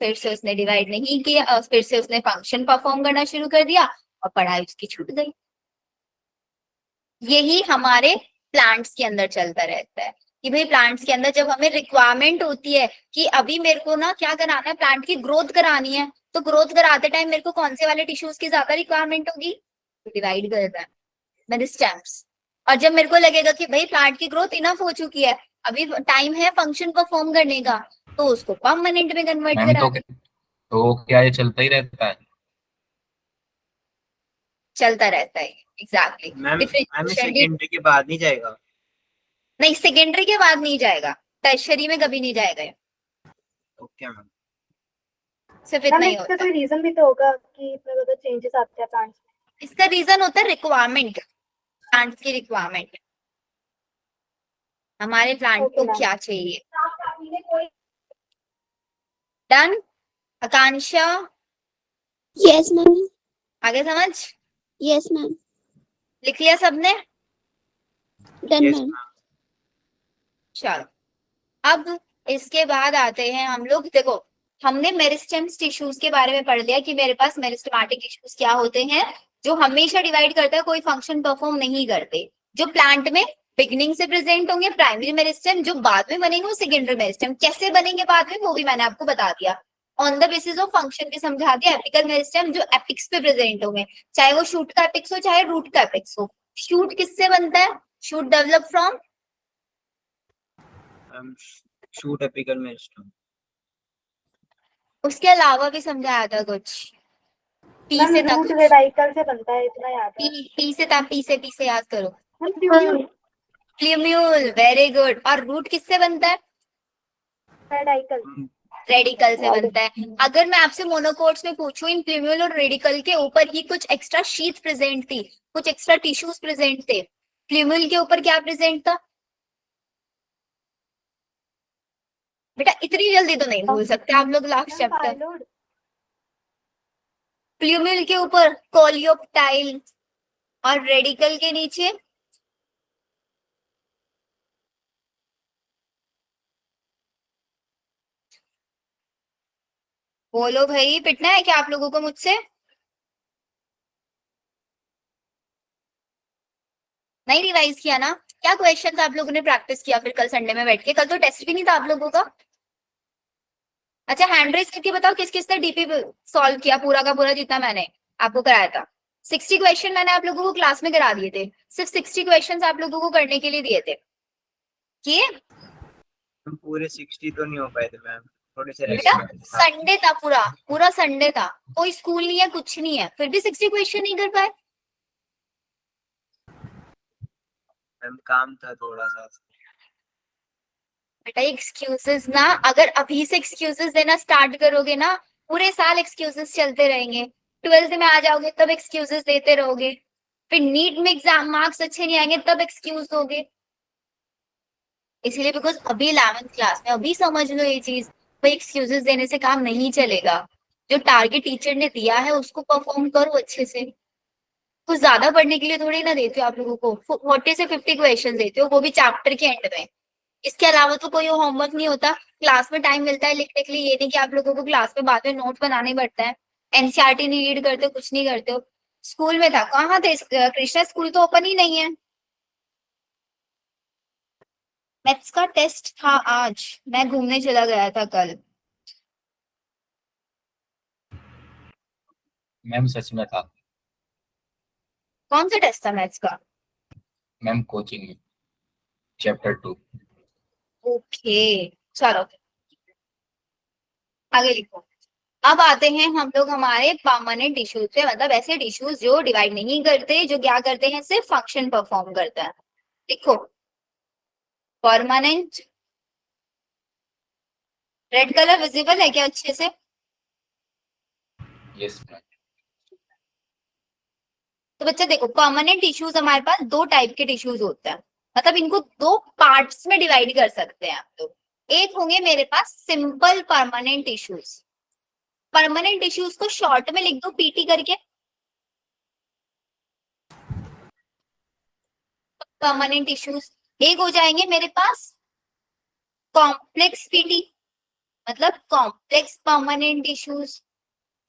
फिर से उसने डिवाइड नहीं किया, फिर से उसने फंक्शन परफॉर्म करना शुरू कर दिया, और पढ़ाई उसकी छूट गई। यही हमारे प्लांट्स के अंदर चलता रहता है कि भाई प्लांट्स के अंदर जब हमें रिक्वायरमेंट होती है कि अभी मेरे को ना क्या कराना है, प्लांट की ग्रोथ करानी है, तो ग्रोथ कराते टाइम मेरे को कौन से वाले टिश्यूज की ज्यादा रिक्वायरमेंट होगी? डिवाइड करता है मेरिस्टेम्स। और जब मेरे को लगेगा कि भाई प्लांट की ग्रोथ इनफ हो चुकी है, अभी टाइम है फंक्शन परफॉर्म करने का, तो उसको परमानेंट में कन्वर्ट मैम करा। तो क्या ये चलता ही रहता है? चलता रहता है, एग्जैक्टली। मैम डिफरेंशिएशन सेकेंडरी के बाद नहीं जाएगा? नहीं, सेकेंडरी के बाद नहीं जाएगा, टर्शरी में कभी नहीं जाएगा ये। Okay ma'am. सिर्फ मैम इतना ही इसका होता है। कोई रीजन भी तो होगा कि इतना ज्यादा चेंजेस आते हैं प्लांट्स में। इसका रीजन होता है रिक्वायरमेंट। प्लांट की रिक्वायरमेंट, हमारे प्लांट Okay, को ma'am. क्या चाहिए। डन। आकांक्षा, यस मैम। आगे समझ, यस मैम। लिख लिया सबने। Done yes ma'am. मैम। चलो, अब इसके बाद आते हैं हम लोग, देखो हमने मेरिस्टेम्स टिश्यूज के बारे में पढ़ लिया कि मेरे पास मेरिस्टेमेटिक टिश्यूज क्या होते हैं, जो हमेशा डिवाइड करते हैं, कोई फंक्शन परफॉर्म नहीं करते, जो प्लांट में बिगनिंग से प्रेजेंट होंगे प्राइमरी मेरिस्टेम, जो बाद में बनेंगे वो सेकेंडरी मेरिस्टेम। कैसे बनेंगे बाद में वो भी मैंने आपको बता दिया, on the basis of function भी समझा दिया। एपिकल मेरिस्टेम जो एपिक्स पे प्रेजेंट होंगे, चाहे वो शूट का एपिक्स हो चाहे रूट का एपिक्स हो। शूट किससे बनता है, shoot develop from, shoot apical meristem. उसके अलावा भी समझाया था कुछ, पी मैम से था रूट कुछ, रेडिकल से बनता है, इतना याद है। पी से था, पी से याद करो। Ma'am tubule plumule, very good. और रूट किससे बनता है, रेडिकल। रेडिकल से बनता है। अगर मैं आपसे मोनोकोट्स में पूछूं, इन प्ल्यूम्यूल और रेडिकल के ऊपर ही कुछ एक्स्ट्रा शीथ प्रेजेंट थी, कुछ एक्स्ट्रा टिश्यूज प्रेजेंट थे, प्ल्यूम्यूल के ऊपर क्या प्रेजेंट था बेटा, इतनी जल्दी तो नहीं भूल सकते आप लोग लास्ट मैम चैप्टर। पाइलोड। प्ल्यूम्यूल के ऊपर कोलियोप्टाइल और रेडिकल के नीचे बोलो भाई, पिटना है क्या आप लोगों को मुझसे, नहीं रिवाइज किया ना। क्या क्वेश्चंस आप लोगों ने प्रैक्टिस किया फिर कल संडे में बैठ के, कल तो टेस्ट भी नहीं था आप लोगों का। अच्छा हैंड रेस करके बताओ किस किस ने डीपी सॉल्व किया, पूरा का पूरा जितना मैंने आपको कराया था। 60 क्वेश्चन मैंने आप लोगों को क्लास में करा दिए थे, सिर्फ 60 क्वेश्चन आप लोगों को करने के लिए दिए थे, किए पूरे 60 तो नहीं हो पाए थे मैम, थोड़े से बेटा। रह गए थे। संडे था, पूरा पूरा संडे था, कोई स्कूल नहीं है कुछ नहीं है, फिर भी 60 क्वेश्चन नहीं कर पाए। मैम काम था थोड़ा सा। बेटा एक्सक्यूजेस ना, अगर अभी से एक्सक्यूजेस देना स्टार्ट करोगे ना, पूरे साल एक्सक्यूजेस चलते रहेंगे, 12th में आ जाओगे तब एक्सक्यूजेस देते रहोगे, फिर नीट में एग्जाम मार्क्स अच्छे नहीं आएंगे तब एक्सक्यूज दोगे। इसीलिए बिकॉज अभी 11th क्लास में, अभी समझ लो ये चीज, भाई एक्सक्यूजेस देने से काम नहीं चलेगा, जो टारगेट टीचर ने दिया है उसको परफॉर्म करो अच्छे से। कुछ ज्यादा पढ़ने के लिए थोड़ी ना देते हो आप लोगों को, 40 से 50 क्वेश्चन देते हो, वो भी चैप्टर के एंड में। इसके अलावा तो कोई होमवर्क नहीं होता, क्लास में टाइम मिलता है लिखने के लिए, ये नहीं कि आप लोगों को क्लास में बाद में नोट बनाना ही पड़ता है। एनसीईआरटी नहीं रीड करते हो, कुछ नहीं करते हो। स्कूल में था, कहाँ थे कृष्णा, स्कूल तो ओपन ही नहीं है। मैथ्स का टेस्ट था आज, मैं घूमने चला गया था कल। मैम सच में था। कौन सा टेस्ट था मैथ्स का, मैम कोचिंग में चैप्टर 2। ओके चलो आगे लिखो। अब आते हैं हम लोग हमारे परमानेंट टिश्यूज पे, मतलब ऐसे टिश्यूज जो डिवाइड नहीं करते, जो क्या करते हैं, सिर्फ फंक्शन परफॉर्म करते हैं। लिखो परमानेंट, रेड कलर विजिबल है क्या अच्छे से, यस मैम। तो बच्चा देखो परमानेंट टिश्यूज हमारे पास दो टाइप के टिश्यूज होते हैं, मतलब इनको दो पार्ट्स में डिवाइड कर सकते हैं आप लोग। एक होंगे मेरे पास simple permanent tissues, permanent tissues को शॉर्ट में लिख दो पीटी करके। परमानेंट टिश्यूज एक हो जाएंगे मेरे पास कॉम्प्लेक्स पीटी, मतलब कॉम्प्लेक्स परमानेंट टिश्यूज।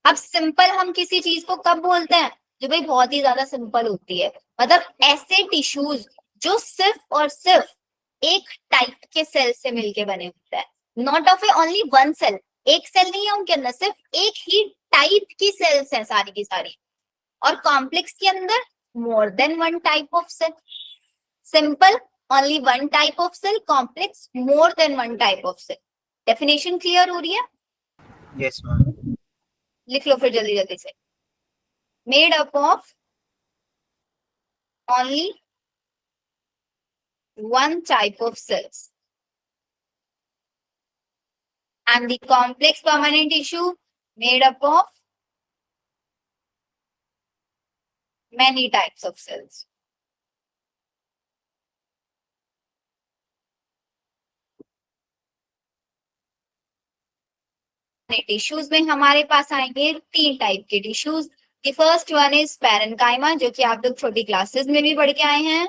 अब सिंपल हम किसी चीज को कब बोलते हैं, जो भाई बहुत ही ज्यादा सिंपल होती है, मतलब ऐसे टिश्यूज जो सिर्फ और सिर्फ एक टाइप के सेल से मिलके बने होते हैं, not of a only one cell, एक सेल नहीं है उनके अंदर, सिर्फ एक ही टाइप की सेल्स हैं सारी की सारी। और कॉम्प्लेक्स के अंदर more than one type of cell, simple only one type of cell, complex more than one type of cell. Definition clear हो रही है, यस मैम। लिख लो फिर जल्दी जल्दी से। Made up of only one type of cells and the complex permanent tissue made up of many types of cells. Tissues में हमारे पास आएंगे 3 टाइप के tissues. The first one is parenchyma, जो कि आप लोग छोटी क्लासेस में भी पढ़ के आए हैं।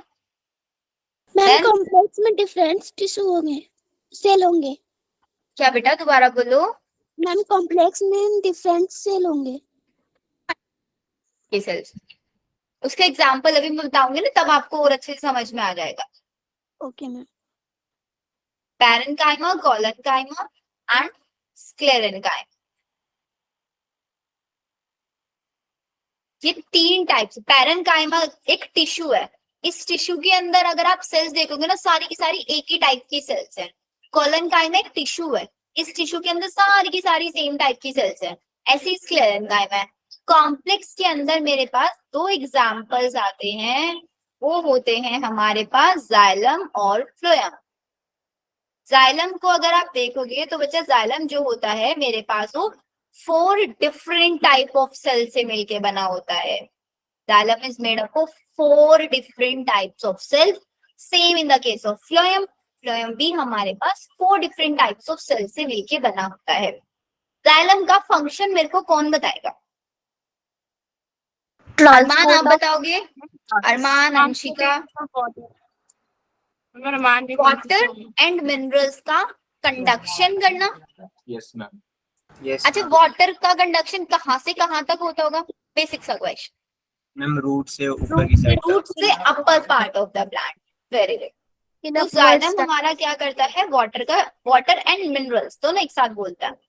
मैम Then- कॉम्प्लेक्स में डिफरेंट टिश्यू होंगे, सेल होंगे। क्या बेटा, दोबारा बोलो। मैम कॉम्प्लेक्स में डिफरेंट सेल होंगे। ये सेल्स, उसका एग्जाम्पल अभी मैं बताऊंगी ना, तब आपको और अच्छे से समझ में आ जाएगा। Okay ma'am. Parenchyma, collenchyma and sclerenchyma, ये 3 टाइप्स। पैरेन्काइमा एक टिश्यू है, इस टिश्यू के अंदर अगर आप सेल्स देखोगे ना, सारी की सारी एक ही टाइप की सेल्स हैं। कोलेनकाइमा एक टिश्यू है, इस टिश्यू के अंदर सारी की सारी सेम टाइप की सेल्स हैं। ऐसे ही स्क्लेरेन्काइमा है। कॉम्प्लेक्स के अंदर मेरे पास 2 एग्जाम्पल्स आते हैं, वो होते हैं हमारे पास जाइलम और फ्लोएम। जाइलम को अगर आप देखोगे तो बच्चा, जाइलम जो होता है मेरे पास, वो 4 डिफरेंट टाइप ऑफ सेल से मिलके बना होता है। Xylem is made up of 4 different types of cell. Same in the case of phloem, phloem भी हमारे पास 4 डिफरेंट टाइप्स ऑफ सेल से मिलके बना होता है। जाइलम का फंक्शन मेरे को कौन बताएगा? अरमान आप बताओगे? अरमान, अंशिका। वाटर एंड मिनरल्स का कंडक्शन करना। Yes, ma'am. यस अच्छा, वाटर का कंडक्शन कहाँ से कहाँ तक होता होगा? बेसिक सा क्वेश्चन। मैम, रूट से ऊपर की साइड रूट से upper part of the plant. Very good. तो जाइलम हमारा क्या करता है? वाटर एंड मिनरल्स दोनों एक साथ बोलता है।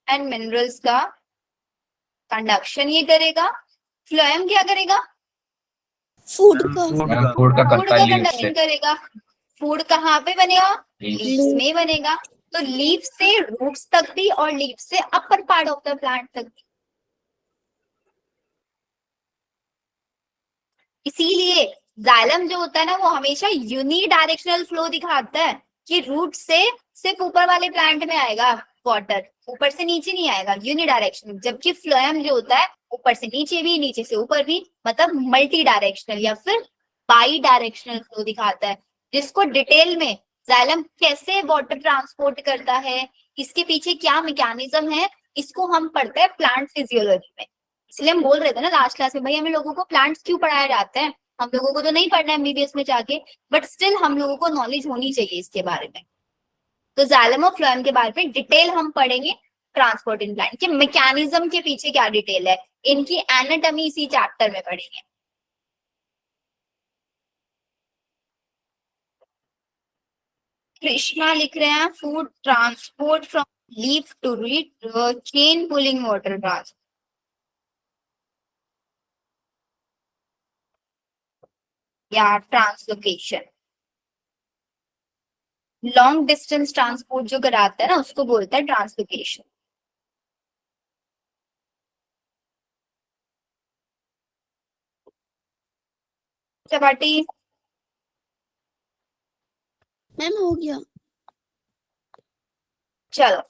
एंड मिनरल्स का कंडक्शन ये करेगा। फ्लोएम क्या करेगा? फूड का। मैम फूड का फूड करता का है लीफ कंडक्शन से। करेगा। फूड कहाँ पे बनेगा? Leaves. लीव्स में बनेगा। तो लीफ से रूट्स तक भी और लीफ से upper part of the plant तक भी। इसीलिए जाइलम जो होता है ना, वो हमेशा यूनिडायरेक्शनल फ्लो दिखाता है कि रूट से सिर्फ ऊपर वाले प्लांट में आएगा वाटर, ऊपर से नीचे नहीं आएगा, यूनिडायरेक्शनल। जबकि फ्लोएम जो होता है, ऊपर से नीचे भी, नीचे से ऊपर भी, मतलब मल्टी डायरेक्शनल या फिर बाई डायरेक्शनल फ्लो दिखाता है। जिसको डिटेल में जाइलम कैसे वाटर ट्रांसपोर्ट करता है, इसके पीछे क्या मैकेनिज्म है, इसको हम पढ़ते हैं प्लांट फिजियोलॉजी में। इसलिए हम बोल रहे थे ना लास्ट क्लास में, भाई हमें लोगों को प्लांट्स क्यों पढ़ाया जाता है? हम लोगों को तो नहीं पढ़ना है एमबीबीएस में जाके, बट स्टिल हम लोगों को नॉलेज होनी चाहिए इसके बारे में। तो जाइलम और फ्लोएम के बारे में डिटेल हम पढ़ेंगे। ट्रांसपोर्ट इन प्लांट के मैकेनिज्म के पीछे क्या डिटेल है, इनकी एनाटॉमी इसी चैप्टर में पढ़ेंगे। कृष्णा लिख रहे हैं, food transport from leaf to root, chain pulling water transport. या ट्रांसलोकेशन, लॉन्ग डिस्टेंस ट्रांसपोर्ट जो कराता है ना, उसको बोलता है ट्रांसलोकेशन। चपाटी मैम हो गया। चलो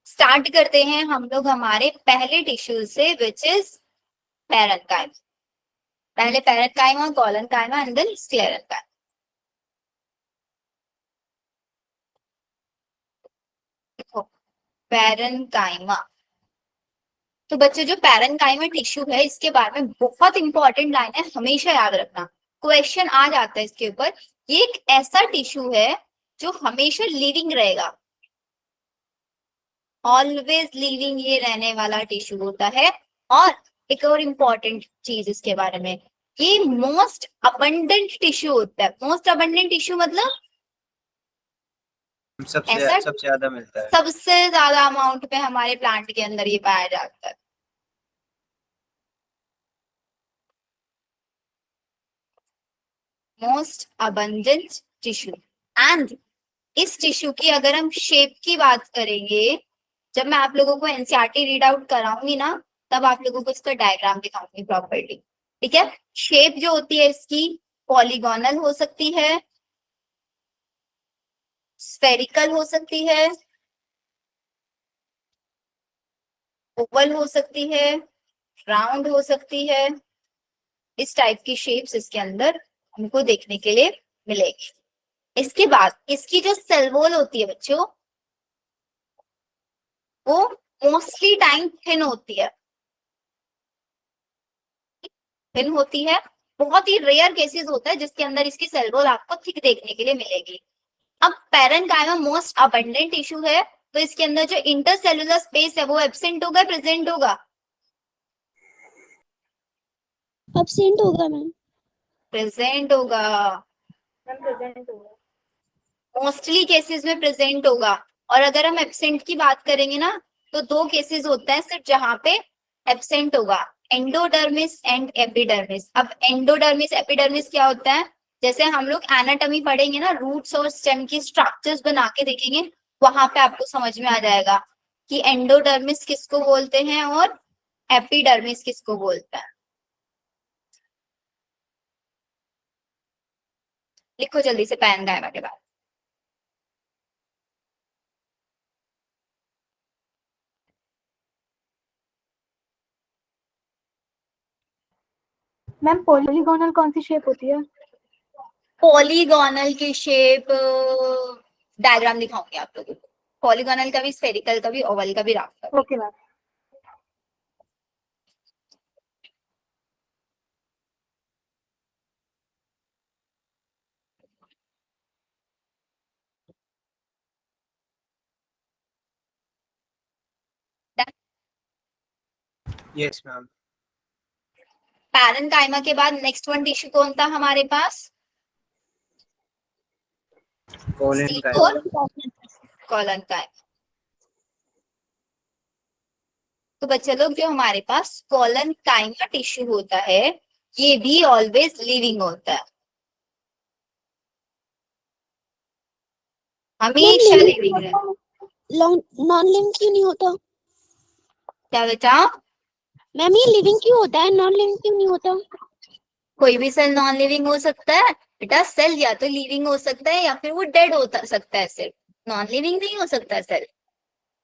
स्टार्ट करते हैं हम लोग हमारे पहले टिश्यू से, विच इज पैरेन्काइमा। पहले parenchyma, collenchyma and then sclerenchyma. देखो पैरेन्काइमा, तो बच्चों जो पैरेन्काइमा टिश्यू है, इसके बारे में बहुत इंपॉर्टेंट लाइन है, हमेशा याद रखना, क्वेश्चन आ जाता है इसके ऊपर। ये एक ऐसा टिश्यू है जो हमेशा लिविंग रहेगा, ऑलवेज लिविंग ये रहने वाला टिश्यू होता है। और एक और इम्पोर्टेंट चीज इसके बारे में, ये मोस्ट अबंडेंट टिश्यू होता है। मोस्ट अबंडेंट टिश्यू मतलब सबसे ऐसा सबसे ज्यादा मिलता है। सबसे ज्यादा अमाउंट में हमारे प्लांट के अंदर ये पाया जाता है। Most abundant tissue. एंड इस टिश्यू की अगर हम शेप की बात करेंगे, जब मैं आप लोगों को एनसीईआरटी रीड आउट कराऊंगी ना, तब आप लोगों को इसका डायग्राम दिखाऊंगी प्रॉपर्ली। ठीक है? शेप जो होती है इसकी, पॉलीगोनल हो सकती है, स्फेरिकल हो सकती है, ओवल हो सकती है, राउंड हो सकती है। इस टाइप की शेप्स इसके अंदर हमको देखने के लिए मिलेगी। इसके बाद इसकी जो सेल वॉल होती है बच्चों, वो मोस्टली टाइम थिन होती है, थिन होती है। बहुत ही रेयर केसेस होता है जिसके अंदर इसकी सेल वॉल आपको थिक देखने के लिए मिलेगी। अब पैरेन्काइमा मोस्ट अबंडेंट टिश्यू है, तो इसके अंदर जो इंटरसेलुलर स्पेस है वो एब्सेंट होगा, प्रेजेंट होगा? एब्सेंट होगा मैम। प्रेजेंट होगा, मैम प्रेजेंट होगा। मोस्टली केसेस में प्रेजेंट होगा। और अगर हम एब्सेंट की बात करेंगे ना, तो दो केसेस होता है सिर्फ जहां पे एब्सेंट होगा, एंडोडर्मिस एंड एपिडर्मिस। अब एंडोडर्मिस एपिडर्मिस क्या होता है? जैसे हम लोग एनाटॉमी पढ़ेंगे ना, रूट्स और स्टेम की स्ट्रक्चर्स बना के देखेंगे, वहां पे आपको समझ में आ जाएगा कि एंडोडर्मिस किसको बोलते हैं और एपिडर्मिस किसको बोलते हैं। लिखो जल्दी से पैरेन्काइमा के बाद। मैम पॉलीगोनल कौन सी शेप होती है? पॉलीगोनल की शेप डायग्राम दिखाऊंगी आप लोगों को। पॉलीगोनल का भी, स्फेरिकल का भी, ओवल का भी, राउंड का भी। Okay ma'am. Yes ma'am. Parenchyma के बाद नेक्स्ट वन टिश्यू कौन था हमारे पास? कोलेनकाइमा। कोलेनकाइमा। तो बच्चे लोग, जो हमारे पास कोलेनकाइमा टिश्यू होता है, ये भी ऑलवेज लिविंग होता है, हमेशा लिविंग है। नॉन लिविंग क्यों नहीं होता क्या बेटा? मैम? ये लिविंग क्यों होता है, नॉन लिविंग क्यों नहीं होता? कोई भी सेल नॉन लिविंग हो सकता है बेटा। सेल या तो लिविंग हो सकता है या फिर वो डेड हो सकता है, सिर्फ नॉन लिविंग नहीं हो सकता सेल।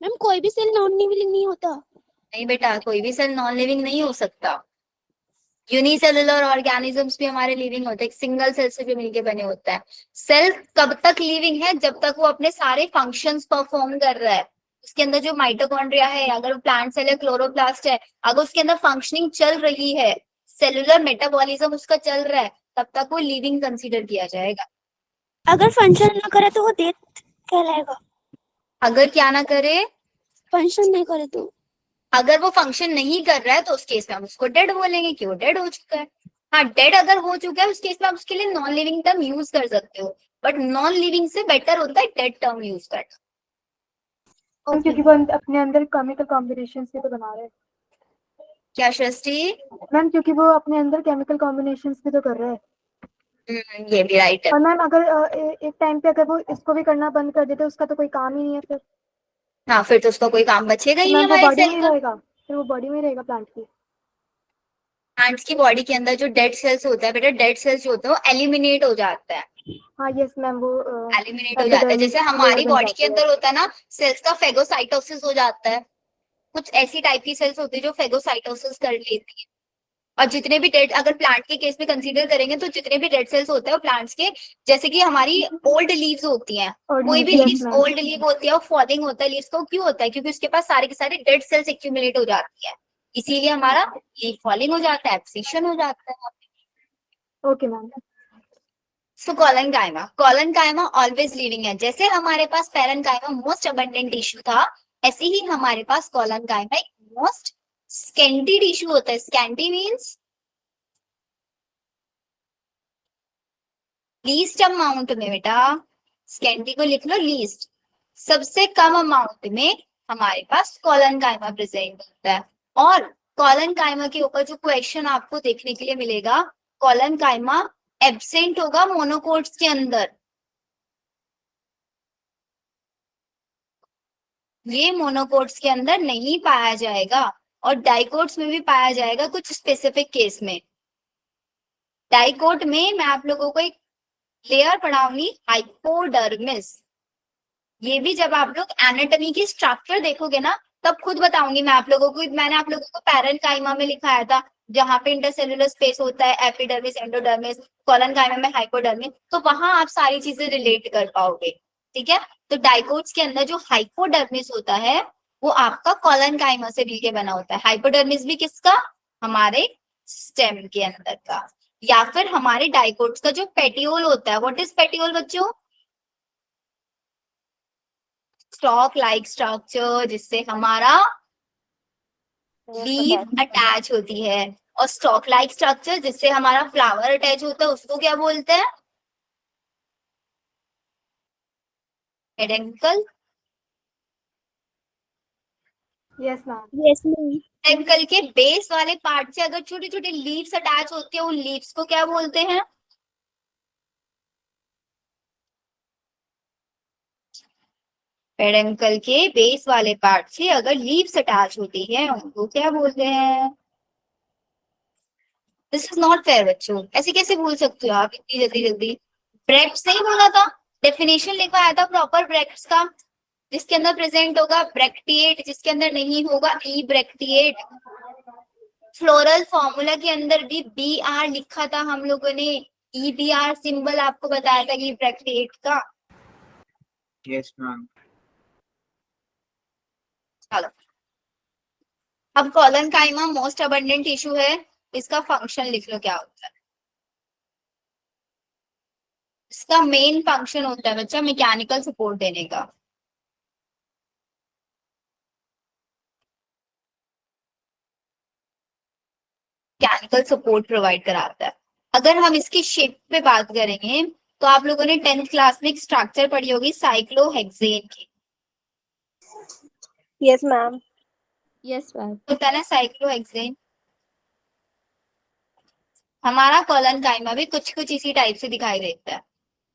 मैम कोई भी सेल नॉन लिविंग नहीं होता? नहीं बेटा, कोई भी सेल नॉन लिविंग नहीं हो सकता। यूनिसेलुलर ऑर्गेनिजम्स भी हमारे लिविंग होते हैं, एक सिंगल सेल से भी मिलके बने होता है। सेल कब तक लिविंग है? जब तक वो अपने सारे फंक्शंस परफॉर्म कर रहा है। उसके अंदर जो माइटोकॉन्ड्रिया है, अगर वो प्लांट सेल है, क्लोरोप्लास्ट है, अगर उसके अंदर फंक्शनिंग चल रही है, सेलुलर मेटाबॉलिज्म उसका चल रहा है, तब तक वो लिविंग कंसीडर किया जाएगा। अगर फंक्शन ना करे तो वो डेथ कहलाएगा? अगर क्या ना करे? फंक्शन नहीं करे तो? अगर वो फंक्शन नहीं कर रहा है तो उस केस में हम उसको डेड बोलेंगे कि वो डेड हो चुका है। हाँ, डेड अगर हो चुका है उस केस में आप उसके लिए नॉन लिविंग टर्म यूज कर सकते हो, बट नॉन लिविंग से बेटर होता है डेड टर्म यूज करना। मैम क्योंकि वो अपने अंदर केमिकल कॉम्बिनेशंस भी तो बना रहे हैं। क्या सृष्टि? मैम क्योंकि वो अपने अंदर केमिकल कॉम्बिनेशंस भी तो कर रहे हैं। ये भी राइट है। और मैम अगर एक टाइम पे अगर वो इसको भी करना बंद कर देते उसका तो कोई काम ही नहीं है फिर। हाँ, फिर तो उसका कोई काम बचेगा ही नहीं मैम वो हमारे बॉडी में सेल ही का। रहेगा, फिर वो बॉडी में रहेगा प्लांट की। प्लांट्स की बॉडी के अंदर जो डेड सेल्स होता है बेटा, डेड सेल्स जो होता है वो एलिमिनेट हो जाता है। हाँ यस मैम, वो एलिमिनेट हो जाता है। जैसे हमारी बॉडी के अंदर होता है ना, सेल्स का फेगोसाइटोसिस हो जाता है। कुछ ऐसी टाइप की सेल्स होती है जो फेगोसाइटोसिस कर लेती है। और जितने भी डेड, अगर प्लांट के केस में कंसीडर करेंगे तो जितने भी डेड सेल्स होते हैं वो प्लांट्स के, जैसे कि हमारी ओल्ड लीव्स होती हैं, कोई भी लीव्स ओल्ड लीव होती है और फॉलिंग होता है लीव्स को, क्यों होता है? क्योंकि उसके पास सारे के सारे डेड सेल्स एक्यूमुलेट हो जाती है, इसीलिए हमारा लीफ फॉलिंग हो जाता है, एब्सिशन हो जाता है। Okay ma'am. So collenchyma always living है। जैसे हमारे पास पैरेन्काइमा मोस्ट अबंडेंट टिश्यू था, ऐसे ही हमारे पास कोलेनकाइमा एक मोस्ट स्कैंटी टिश्यू होता है। स्कैंटी मीन्स लीस्ट अमाउंट में बेटा, स्कैंटी को लिख लो लीस्ट, सबसे कम अमाउंट में हमारे पास कोलेनकाइमा प्रेजेंट होता है। और कोलेनकाइमा के ऊपर जो क्वेश्चन आपको देखने के लिए मिलेगा, कोलेनकाइमा एब्सेंट होगा मोनोकोट्स के अंदर। ये मोनोकोट्स के अंदर नहीं पाया जाएगा, और डाइकोट्स में भी पाया जाएगा कुछ स्पेसिफिक केस में। डाइकोट में मैं आप लोगों को एक लेयर पढ़ाऊंगी, हाइपोडर्मिस। ये भी जब आप लोग एनाटॉमी की स्ट्रक्चर देखोगे ना, तब खुद बताऊंगी मैं आप लोगों को। मैंने आप लोगों को पैरेन्काइमा में लिखाया था, जहां पे इंटरसेलुलर स्पेस होता है, एपिडर्मिस, एंडोडर्मिस, कोलनकाइमा में हाइपोडर्मिस, तो वहां आप सारी चीजें रिलेट कर पाओगे। ठीक है, तो डाइकोट्स के अंदर जो हाइपोडर्मिस होता है वो आपका कोलनकाइमा से मिलके बना होता है। हाइपोडर्मिस भी किसका? हमारे स्टेम के अंदर का। या फिर हमारे डाइकोट्स का जो पेटियोल होता है, व्हाट इज पेटियोल बच्चों? स्टॉक लाइक स्ट्रक्चर जिससे हमारा लीफ अटैच होती है, और स्टॉक लाइक स्ट्रक्चर जिससे हमारा फ्लावर अटैच होता है उसको क्या बोलते हैं? Peduncle. Yes ma'am. Yes ma'am. Peduncle के बेस वाले पार्ट से अगर छोटी छोटी लीव्स अटैच होती है, उन लीव्स को क्या बोलते हैं? पेडंकल के बेस वाले पार्ट से अगर लीव्स अटैच होती है उनको क्या बोलते हैं? दिस इज नॉट फेयर बच्चों, ऐसे कैसे भूल सकते हो आप इतनी जल्दी जल्दी? ब्रैक्ट्स नहीं बोला था? डेफिनेशन लिखवाया था प्रॉपर ब्रैक्ट्स का, जिसके अंदर प्रेजेंट होगा ब्रैक्टिएट, जिसके अंदर नहीं होगा ई ब्रैक्टिएट। फ्लोरल फॉर्मूला के अंदर भी बी आर लिखा था हम लोगों ने, ई बी आर सिंबल आपको बताया था कि ब्रैक्टिएट का। Yes ma'am. चलो, अब कोलनकाइमा मोस्ट अबंडेंट टिश्यू है, इसका फंक्शन लिख लो क्या होता है। इसका मेन फंक्शन होता है बच्चा मैकेनिकल सपोर्ट देने का। मैकेनिकल सपोर्ट प्रोवाइड कराता है। अगर हम इसकी शेप पे बात करेंगे तो आप लोगों ने 10th क्लास में एक स्ट्रक्चर पढ़ी होगी साइक्लोहेक्सेन की। Yes ma'am. Yes ma'am. होता है ना साइक्लोहेक्सेन। हमारा कोलनकाइमा भी कुछ कुछ इसी टाइप से दिखाई देता है।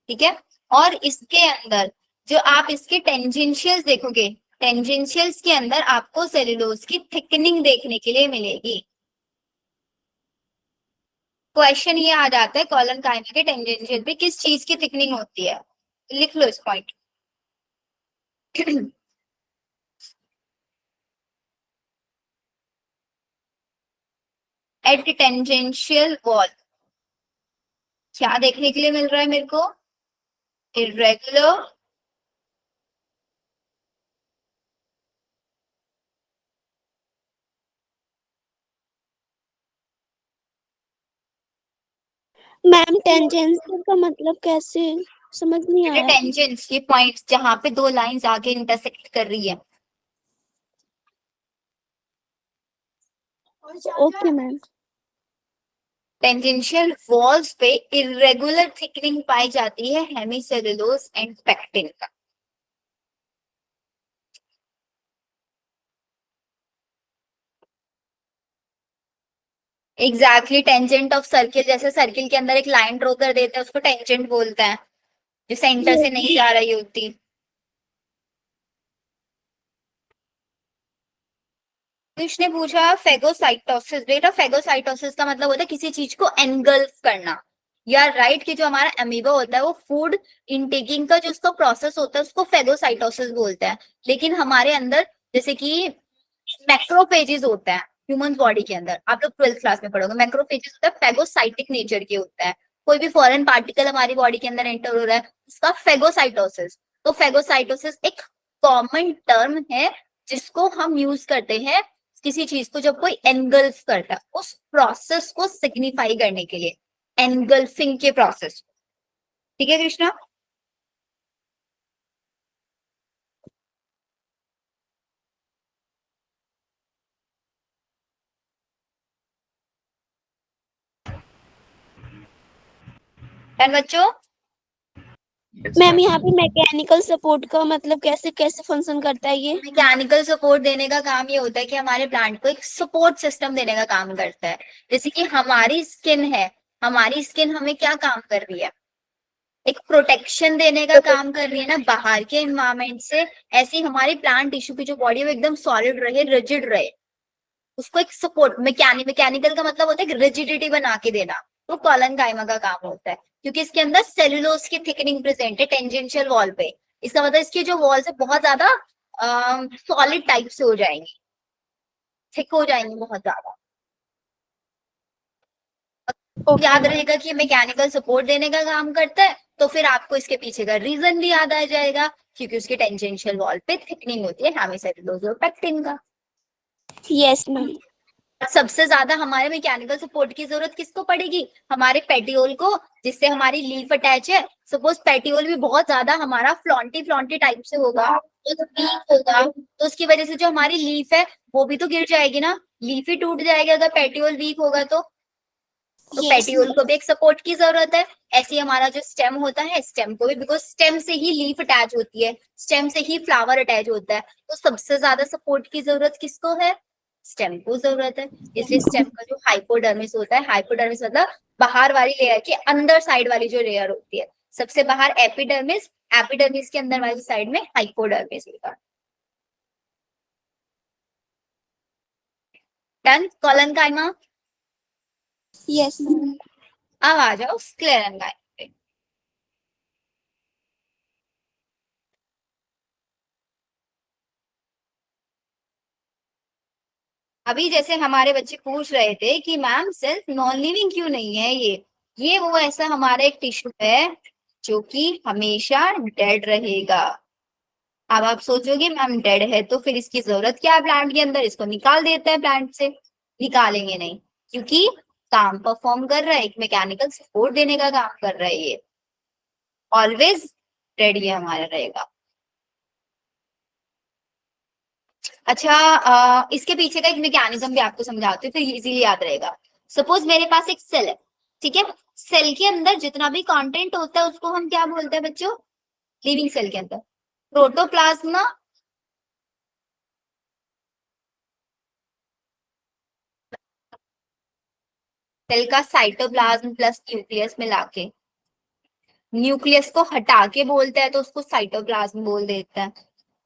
ठीक है, और इसके अंदर जो आप इसके टेंजेंशियल्स देखोगे, टेंजेंशियल्स के अंदर आपको सेलुलोज की थिकनिंग देखने के लिए मिलेगी। क्वेश्चन ये आ जाता है कोलनकाइमा के टेंजेंशियल पे किस चीज की थिकनिंग होती है, लिख लो इस पॉइंट। एट टेंजेंशियल वॉल क्या देखने के लिए मिल रहा है मेरे को? इर्रेगुलर मैम टेंजेंशियल का मतलब कैसे समझ नहीं आया। टेंजेंट्स, ये पॉइंट्स जहां पे दो लाइंस आके इंटरसेक्ट कर रही है। Okay ma'am. टेंजेंशियल वॉल्स पे इरेगुलर थिकनिंग पाई जाती है हेमीसेलुलोज एंड पेक्टिन का। एग्जैक्टली टेंजेंट ऑफ सर्किल, जैसे सर्किल के अंदर एक लाइन ड्रॉ कर देते हैं उसको टेंजेंट बोलते हैं, जो सेंटर से नहीं जा रही होती। ने पूछा फेगोसाइटोसिस, बेटा फेगोसाइटोसिस का मतलब होता है किसी चीज को एनगल्फ करना। या राइट कि जो हमारा अमीबा होता है वो फूड इंटेकिंग का जो उसका प्रोसेस होता है उसको फेगोसाइटोसिस बोलते हैं। लेकिन हमारे अंदर जैसे कि मैक्रोफेजेस होता है ह्यूमन बॉडी के अंदर, आप लोग 12th क्लास में पढ़ोगे, मैक्रोफेजेस होता है फेगोसाइटिक नेचर के होता है। कोई भी फॉरेन पार्टिकल हमारी बॉडी के अंदर एंटर हो रहा है उसका फेगोसाइटोसिस। तो फेगोसाइटोसिस एक कॉमन टर्म है जिसको हम यूज करते हैं किसी चीज को जब कोई एनगल्फ करता है, उस प्रोसेस को सिग्निफाई करने के लिए, एनगल्फिंग के प्रोसेस। ठीक है कृष्णा? डन बच्चों? Yes, ma'am ma'am. यहाँ पे मैकेनिकल सपोर्ट का मतलब कैसे कैसे फंक्शन करता है ये। मैकेनिकल सपोर्ट देने का काम ये होता है कि हमारे प्लांट को एक सपोर्ट सिस्टम देने का काम करता है। जैसे कि हमारी स्किन है, हमारी स्किन हमें क्या काम कर रही है? एक प्रोटेक्शन देने का काम कर रही है ना बाहर के एनवायरमेंट से। ऐसे ही हमारी प्लांट टिश्यू की जो बॉडी है वो एकदम सॉलिड रहे, रिजिड रहे, उसको एक सपोर्ट, मैकेनिकल का मतलब होता है रिजिडिटी बना के देना, तो कोलनकाइमा का काम होता है। क्योंकि इसके अंदर सेलुलोज की थिकनिंग प्रेजेंट है टेंजेंशियल वॉल पे, इसका मतलब इसकी जो वॉल्स है बहुत ज्यादा सॉलिड टाइप से हो जाएंगी, थिक हो जाएंगी बहुत ज्यादा। याद रहेगा कि मैकेनिकल सपोर्ट देने का काम करता है, तो फिर आपको इसके पीछे का रीजन भी याद आ जाएगा, क्योंकि उसके टेंजेंशियल वॉल पे थिकनिंग होती है हेमिसेलुलोज और पेक्टिन का। Yes ma'am. सबसे ज्यादा हमारे मैकेनिकल सपोर्ट की जरूरत किसको पड़ेगी? हमारे पेटियोल को, जिससे हमारी लीफ अटैच है। सपोज पेटियोल भी बहुत ज्यादा हमारा फ्लॉन्टी फ्लॉन्टी टाइप से होगा, तो वीक होगा, तो उसकी वजह से जो हमारी लीफ है वो भी तो गिर जाएगी ना, लीफ ही टूट जाएगी अगर पेटियोल वीक होगा तो यस पेटियोल को भी एक सपोर्ट की जरूरत है। ऐसे ही हमारा जो स्टेम होता है, स्टेम को भी, बिकॉज स्टेम से ही लीफ अटैच होती है, स्टेम से ही फ्लावर अटैच होता है, तो सबसे ज्यादा सपोर्ट की जरूरत किसको है? स्टेम को जरूरत है। इसलिए स्टेम का जो हाइपोडर्मिस होता है, हाइपोडर्मिस मतलब बाहर वाली लेयर के अंदर साइड वाली जो लेयर होती है, सबसे बाहर एपिडर्मिस, एपिडर्मिस के अंदर वाली साइड में हाइपोडर्मिस होगा। Done collenchyma. Yes ma'am. अब आ जाओ स्क्लेरेंकाइमा पे। अभी जैसे हमारे बच्चे पूछ रहे थे कि मैम सेल्फ नॉन लिविंग क्यों नहीं है, ये वो ऐसा हमारा एक टिश्यू है जो कि हमेशा डेड रहेगा। अब आप सोचोगे मैम डेड है तो फिर इसकी जरूरत क्या है प्लांट के अंदर, इसको निकाल देते हैं प्लांट से। निकालेंगे नहीं, क्योंकि काम परफॉर्म कर रहा है, एक मैकेनिकल सपोर्ट देने का काम कर रहा है, ये ऑलवेज डेड ये हमारा रहेगा। अच्छा, इसके पीछे का एक मैकेनिज्म भी आपको समझाती हूँ, फिर इजीली याद रहेगा। सपोज मेरे पास एक सेल है, ठीक है, सेल के अंदर जितना भी कंटेंट होता है उसको हम क्या बोलते हैं बच्चों? लिविंग सेल के अंदर प्रोटोप्लाज्मा, सेल का साइटोप्लाज्म प्लस न्यूक्लियस मिला के, न्यूक्लियस को हटा के बोलते हैं तो उसको साइटोप्लाज्म बोल देते हैं।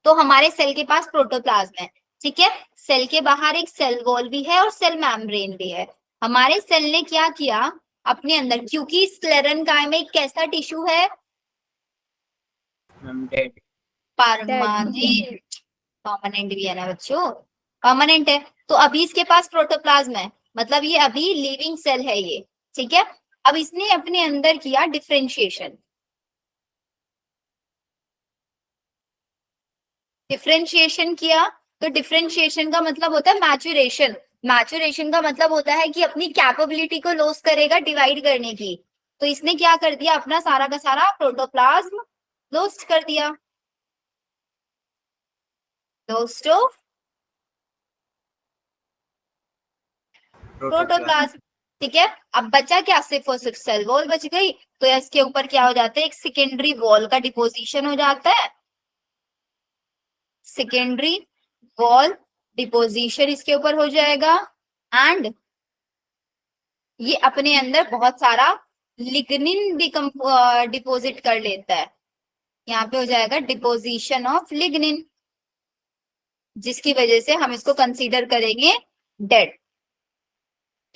तो हमारे सेल के पास प्रोटोप्लाज्म है, ठीक है, सेल के बाहर एक सेल वॉल भी है और सेल मेम्ब्रेन भी है। हमारे सेल ने क्या किया अपने अंदर, क्योंकि स्क्लेरेंकाइमा एक कैसा टिश्यू है? डेड। परमानेंट। परमानेंट भी है ना बच्चों, परमानेंट है। तो अभी इसके पास प्रोटोप्लाज्म है, मतलब ये अभी लिविंग सेल है ये, ठीक है। अब इसने अपने अंदर किया डिफरेंशिएशन। डिफरेंशिएशन किया, तो डिफरेंशिएशन का मतलब होता है मैचुरेशन। मैचुरेशन का मतलब होता है कि अपनी कैपेबिलिटी को लॉस करेगा डिवाइड करने की। तो इसने क्या कर दिया, अपना सारा का सारा प्रोटोप्लाज्म लॉस्ट कर दिया, लॉस्ट ऑफ प्रोटोप्लाज्म, ठीक है। अब बचा क्या, सिर्फ और सिर्फ सेल वॉल बच गई। तो इसके ऊपर क्या हो जाता है, एक सेकेंडरी वॉल का डिपोजिशन हो जाता है, सेकेंडरी वॉल डिपोजिशन इसके ऊपर हो जाएगा। एंड ये अपने अंदर बहुत सारा लिग्निन डिपोजिट कर लेता है, यहाँ पे हो जाएगा डिपोजिशन ऑफ लिग्निन, जिसकी वजह से हम इसको कंसीडर करेंगे डेड,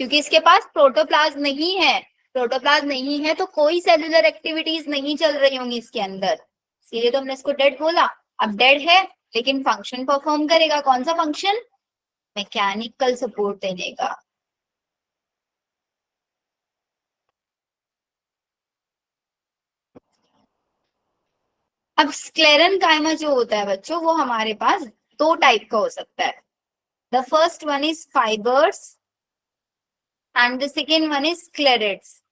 क्योंकि इसके पास प्रोटोप्लाज्म नहीं है। प्रोटोप्लाज्म नहीं है तो कोई सेलुलर एक्टिविटीज नहीं चल रही होंगी इसके अंदर, इसलिए तो हमने इसको डेड बोला। अब डेड है लेकिन फंक्शन परफॉर्म करेगा, कौन सा फंक्शन? मैकेनिकल सपोर्ट देने का। अब स्क्लेरेंकाइमा जो होता है बच्चों, वो हमारे पास दो टाइप का हो सकता है। The first one is fibres and the second one is sclereids.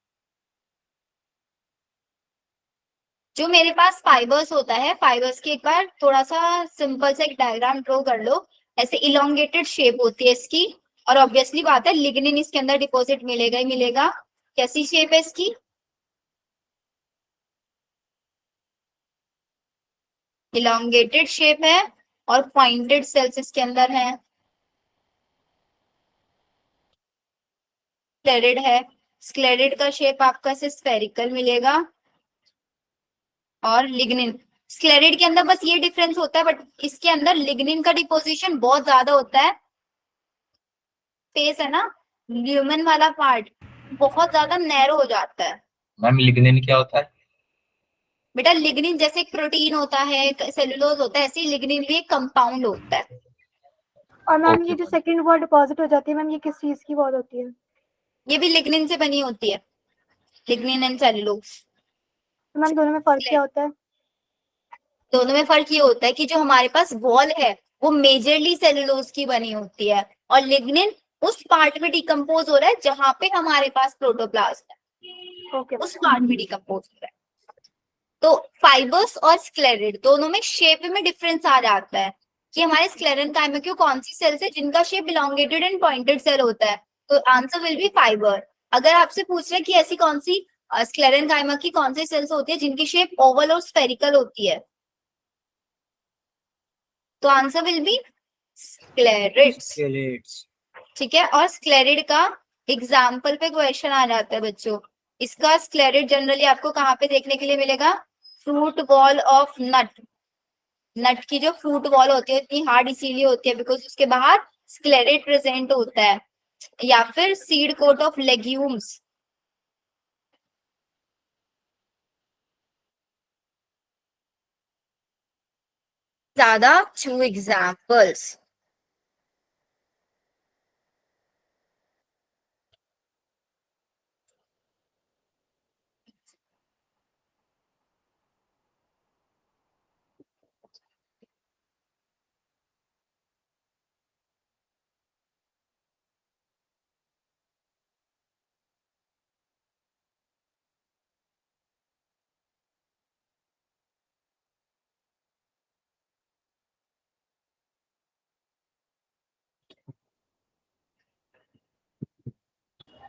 जो मेरे पास फाइबर्स होता है, फाइबर्स की एक बार थोड़ा सा सिंपल सा एक डायग्राम ड्रॉ कर लो। ऐसे इलोंगेटेड शेप होती है इसकी, और ऑब्वियसली बात है लिग्निन इसके अंदर डिपॉजिट मिलेगा ही मिलेगा। कैसी शेप है इसकी? इलोंगेटेड शेप है और पॉइंटेड सेल्स इसके अंदर है, स्क्लेरेड है। स्क्लेरेड का शेप आपका ऐसे स्फेरिकल मिलेगा। और लिग्निन, स्क्लेरेड के अंदर बस ये डिफरेंस होता है, बट इसके अंदर लिग्निन का डिपोजिशन बहुत ज्यादा होता है। स्पेस है ना, ल्यूमेन वाला पार्ट बहुत ज्यादा नैरो हो जाता है। मैम लिग्निन क्या होता है? बेटा लिग्निन जैसे एक प्रोटीन होता है, सेलुलोज होता है, ऐसे ही लिग्निन भी एक कंपाउंड होता है। और मैम Okay, ये जो ma'am. सेकंड वॉल डिपॉजिट हो जाती है मैम, ये किस चीज की वॉल होती है? ये भी लिग्निन से बनी होती है, लिग्निन एंड सेलुलोज। तो मैम दोनों में फर्क क्या होता है? दोनों में फर्क ये होता है कि जो हमारे पास वॉल है वो मेजरली सेलुलोज की बनी होती है, और लिग्निन उस पार्ट में डिकम्पोज हो रहा है जहां पे हमारे पास प्रोटोप्लाज्म है, ओके उस पार्ट में डिकम्पोज हो रहा है। तो फाइबर्स और स्क्लेरिड दोनों में शेप में डिफरेंस आ जाता है कि हमारे स्क्लेरेनकाइमा की कौन सी सेल्स है जिनका shape elongated and pointed cell होता है, तो आंसर विल बी फाइबर। अगर आपसे पूछ रहे कि ऐसी कौन सी स्क्लेरेनकाइमा की कौन सी सेल्स होती है जिनकी शेप ओवल और स्फेरिकल होती है, तो आंसर विल बी स्क्लेरिड्स। Sclerates. ठीक है, और स्क्लेरिड का एग्जाम्पल पे क्वेश्चन आ जाता है बच्चों। इसका स्क्लेरिड जनरली आपको कहाँ पे देखने के लिए मिलेगा? फ्रूट वॉल ऑफ नट। नट की जो फ्रूट वॉल होती है इतनी हार्ड इसीलिए होती है बिकॉज उसके बाहर स्क्लेरिड प्रेजेंट होता है, या फिर सीड कोट ऑफ लेग्यूम्स। ज्यादा 2 एग्जाम्पल्स।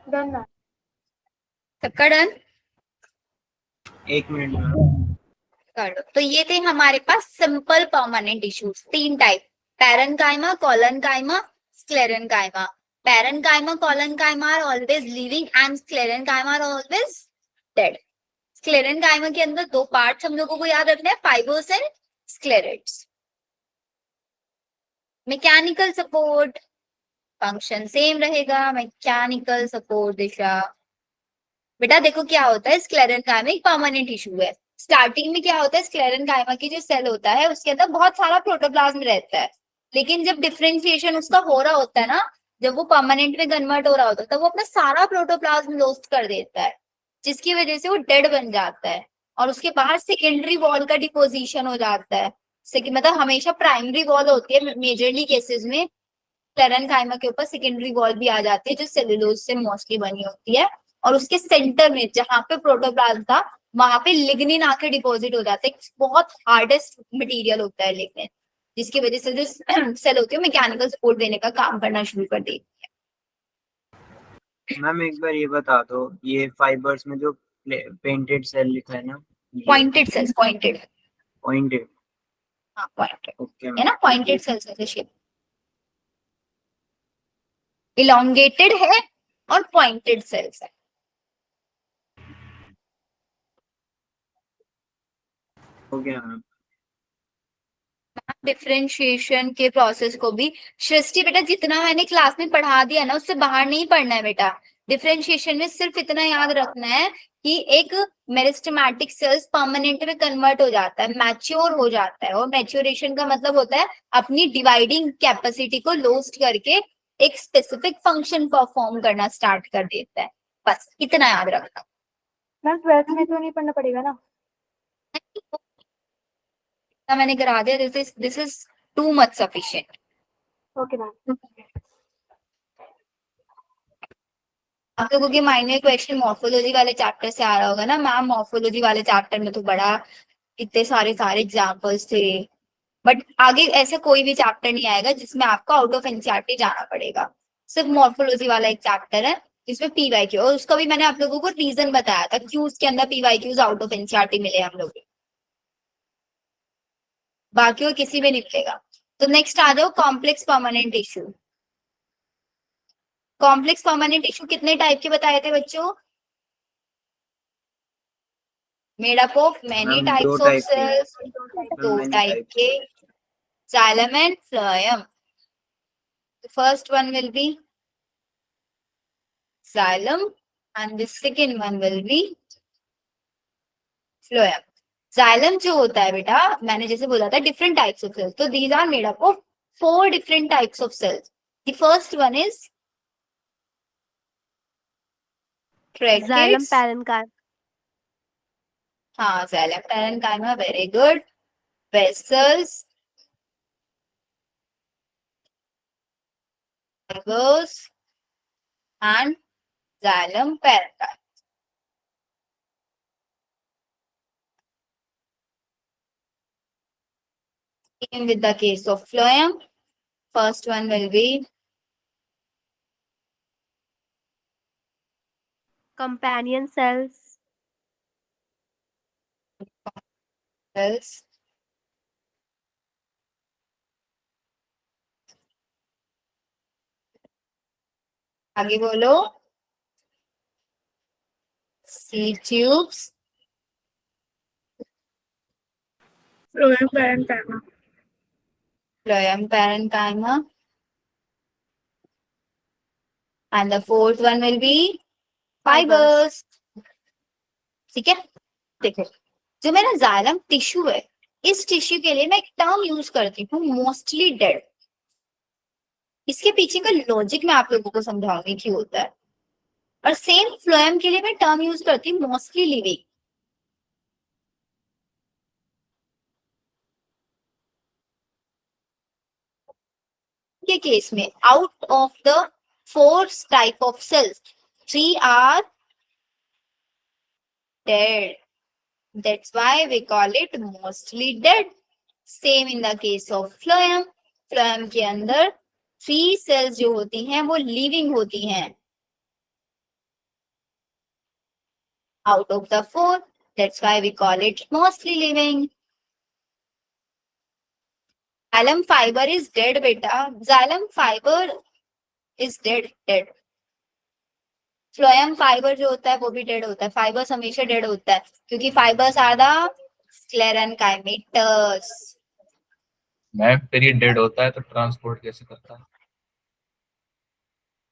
Done ma'am. सबका डन? 1 minute ma'am. कर लो। तो ये थे हमारे पास simple permanent tissues, 3 type, parenchyma, collenchyma, sclerenchyma. Parenchyma, collenchyma are always living and sclerenchyma are always dead. Sclerenchyma के अंदर 2 पार्ट्स हम लोगों को याद रखना है, fibres and sclereids. Mechanical support function same रहेगा, मैकेनिकल सपोर्ट दिशा। बेटा देखो क्या होता है, स्क्लेरेन्काइमा एक परमानेंट टिश्यू है। स्टार्टिंग में क्या होता है, स्क्लेरेन्काइमा की जो सेल होता है उसके अंदर बहुत सारा प्रोटोप्लाज्म रहता है, लेकिन जब डिफरेंशिएशन उसका हो रहा होता है ना, जब वो परमानेंट में कन्वर्ट हो रहा होता है तब वो अपना सारा प्रोटोप्लाज्म लॉस्ट कर देता है, जिसकी वजह से वो डेड बन जाता है और उसके बाहर सेकेंडरी वॉल का डिपोजिशन हो जाता है। मतलब हमेशा प्राइमरी वॉल होती है, मेजरली केसेस में स्क्लेरेन्काइमा के ऊपर सेकेंडरी वॉल भी आ जाती है जो सेलुलोज से मोस्टली बनी होती है, और उसके सेंटर में जहां पे प्रोटोप्लाज्म था वहां पे लिग्निन आके डिपॉजिट हो जाता है। बहुत हार्डेस्ट मटेरियल होता है लिग्निन, जिसकी वजह से जो सेल होती है मैकेनिकल सपोर्ट देने का काम करना शुरू कर देती है। मैम एक बार ये बता दो, ये फाइबर्स में जो पेंटेड सेल लिखा है ना, पॉइंटेड सेल्स, पॉइंटेड, पॉइंटेड. हाँ पॉइंटेड ओके है मैम. ना, पॉइंटेड सेल्स है शेप, इलोंगेटेड है और पॉइंटेड सेल्स है। Okay ma'am. डिफरेंशिएशन के प्रोसेस को भी सृष्टि बेटा जितना मैंने क्लास में पढ़ा दिया ना उससे बाहर नहीं पढ़ना है बेटा। डिफरेंशिएशन में सिर्फ इतना याद रखना है कि एक मेरिस्टेमेटिक सेल्स परमानेंट में कन्वर्ट हो जाता है, मैच्योर हो जाता है, और मैच्योरेशन का मतलब होता है अपनी डिवाइडिंग कैपेसिटी को लॉस्ट करके एक स्पेसिफिक फंक्शन परफॉर्म करना स्टार्ट कर देता है। बस इतना याद रखना। मैम 12th में तो नहीं पढ़ना पड़ेगा ना? मैंने करा दिया, this is too much sufficient. Okay ma'am. आप लोगों के माइंड में क्वेश्चन मॉर्फोलॉजी वाले चैप्टर से आ रहा होगा ना, मैम मॉर्फोलॉजी वाले चैप्टर में तो बड़ा इतने सारे एग्जांपल्स थे, बट आगे ऐसे कोई भी चैप्टर नहीं आएगा जिसमें आपको आउट ऑफ एनसीईआरटी जाना पड़ेगा। सिर्फ मॉर्फोलॉजी वाला एक चैप्टर है जिसमें पीवाईक्यू, और उसका भी मैंने आप लोगों को रीजन बताया था क्यों उसके अंदर पीवाईक्यूज आउट ऑफ एनसीईआरटी मिले हम लोग, बाकी और किसी में नहीं मिलेगा। तो नेक्स्ट आ जाओ complex permanent tissue. Complex permanent tissue कितने टाइप के बताए थे बच्चों? Made up of many ma'am 2 types of type के. Cells, ma'am 2 many type types. के, xylem and phloem. The first one will be xylem and the second one will be phloem. Xylem जो होता है बेटा, मैंने जैसे बोला था डिफरेंट टाइप्स ऑफ सेल्स, तो these are made up of 4 different types of cells. The first one is Xylem tracheids. parenchyma. हाँ, xylem parenchyma, very good. Vessels, fibers and xylem parenchyma. Same with the case of phloem. First one will be Companion cells. cells. आगे बोलो. Seed tubes. Phloem parenchyma. Phloem parenchyma. And the fourth one will be fibers. ठीक है, देखो जो मेरा xylem tissue है, इस tissue के लिए मैं एक टर्म यूज करती हूँ, मोस्टली डेड. इसके पीछे का लॉजिक मैं आप लोगों को समझाऊंगी क्यों होता है. और सेम फ्लोएम के लिए मैं टर्म यूज करती हूँ, मोस्टली लिविंग. के केस में out of the 4 type of cells 3 are dead. That's why we call it mostly dead. Same in the case of phloem. phloem के अंदर 3 cells जो होती हैं वो living होती हैं. Out of the 4, that's why we call it mostly living. Xylem fiber is dead बेटा. Xylem fiber is dead. Phloem fibre जो होता है वो भी डेड होता है. फाइबर्स हमेशा डेड होता है क्योंकि फाइबर्स आर द स्क्लेरेनकाइमेटस. मैम फिर ये डेड होता है तो ट्रांसपोर्ट कैसे करता है?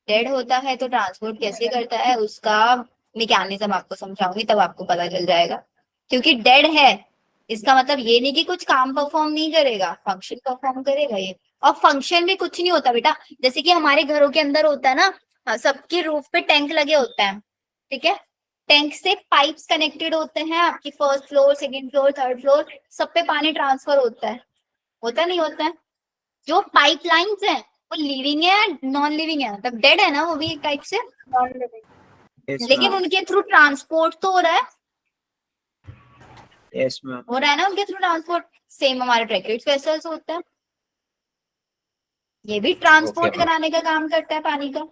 डेड होता है तो ट्रांसपोर्ट कैसे करता है, उसका मैकेनिज्म आपको समझाऊंगी, तब आपको पता चल जाएगा. क्योंकि डेड है इसका मतलब ये नहीं कि कुछ काम परफॉर्म नहीं करेगा, फंक्शन परफॉर्म करेगा ये. और फंक्शन भी कुछ नहीं होता बेटा. जैसे कि हमारे घरों के अंदर होता है ना, सबके रूफ पे टैंक लगे होते हैं, ठीक है. टैंक से पाइप्स कनेक्टेड होते हैं, आपकी first floor, second floor, third floor, सब पे पानी ट्रांसफर होता नहीं होता है. जो पाइपलाइंस हैं वो लिविंग है, नॉन लिविंग है, मतलब डेड है ना वो भी एक टाइप से, Yes, लेकिन ma'am. उनके थ्रू ट्रांसपोर्ट तो हो रहा है. Yes, ma'am. हो रहा है ना उनके थ्रू ट्रांसपोर्ट. सेम हमारे ट्रैकेट्स वेसल्स होता है, ये भी ट्रांसपोर्ट Okay, ma'am. कराने का काम करता है पानी का.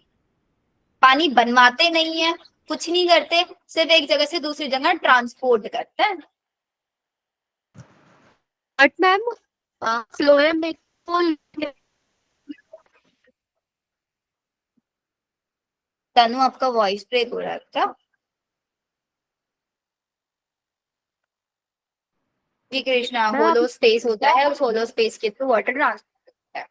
पानी बनवाते नहीं है, कुछ नहीं करते, सिर्फ एक जगह से दूसरी जगह ट्रांसपोर्ट करते हैं. But ma'am, phloem में तो तनु आपका वॉइस ब्रेक हो रहा है क्या? जी कृष्णा, मैम होलो स्पेस होता है, उस होलो स्पेस के थ्रू वाटर ट्रांसपोर्ट होता है.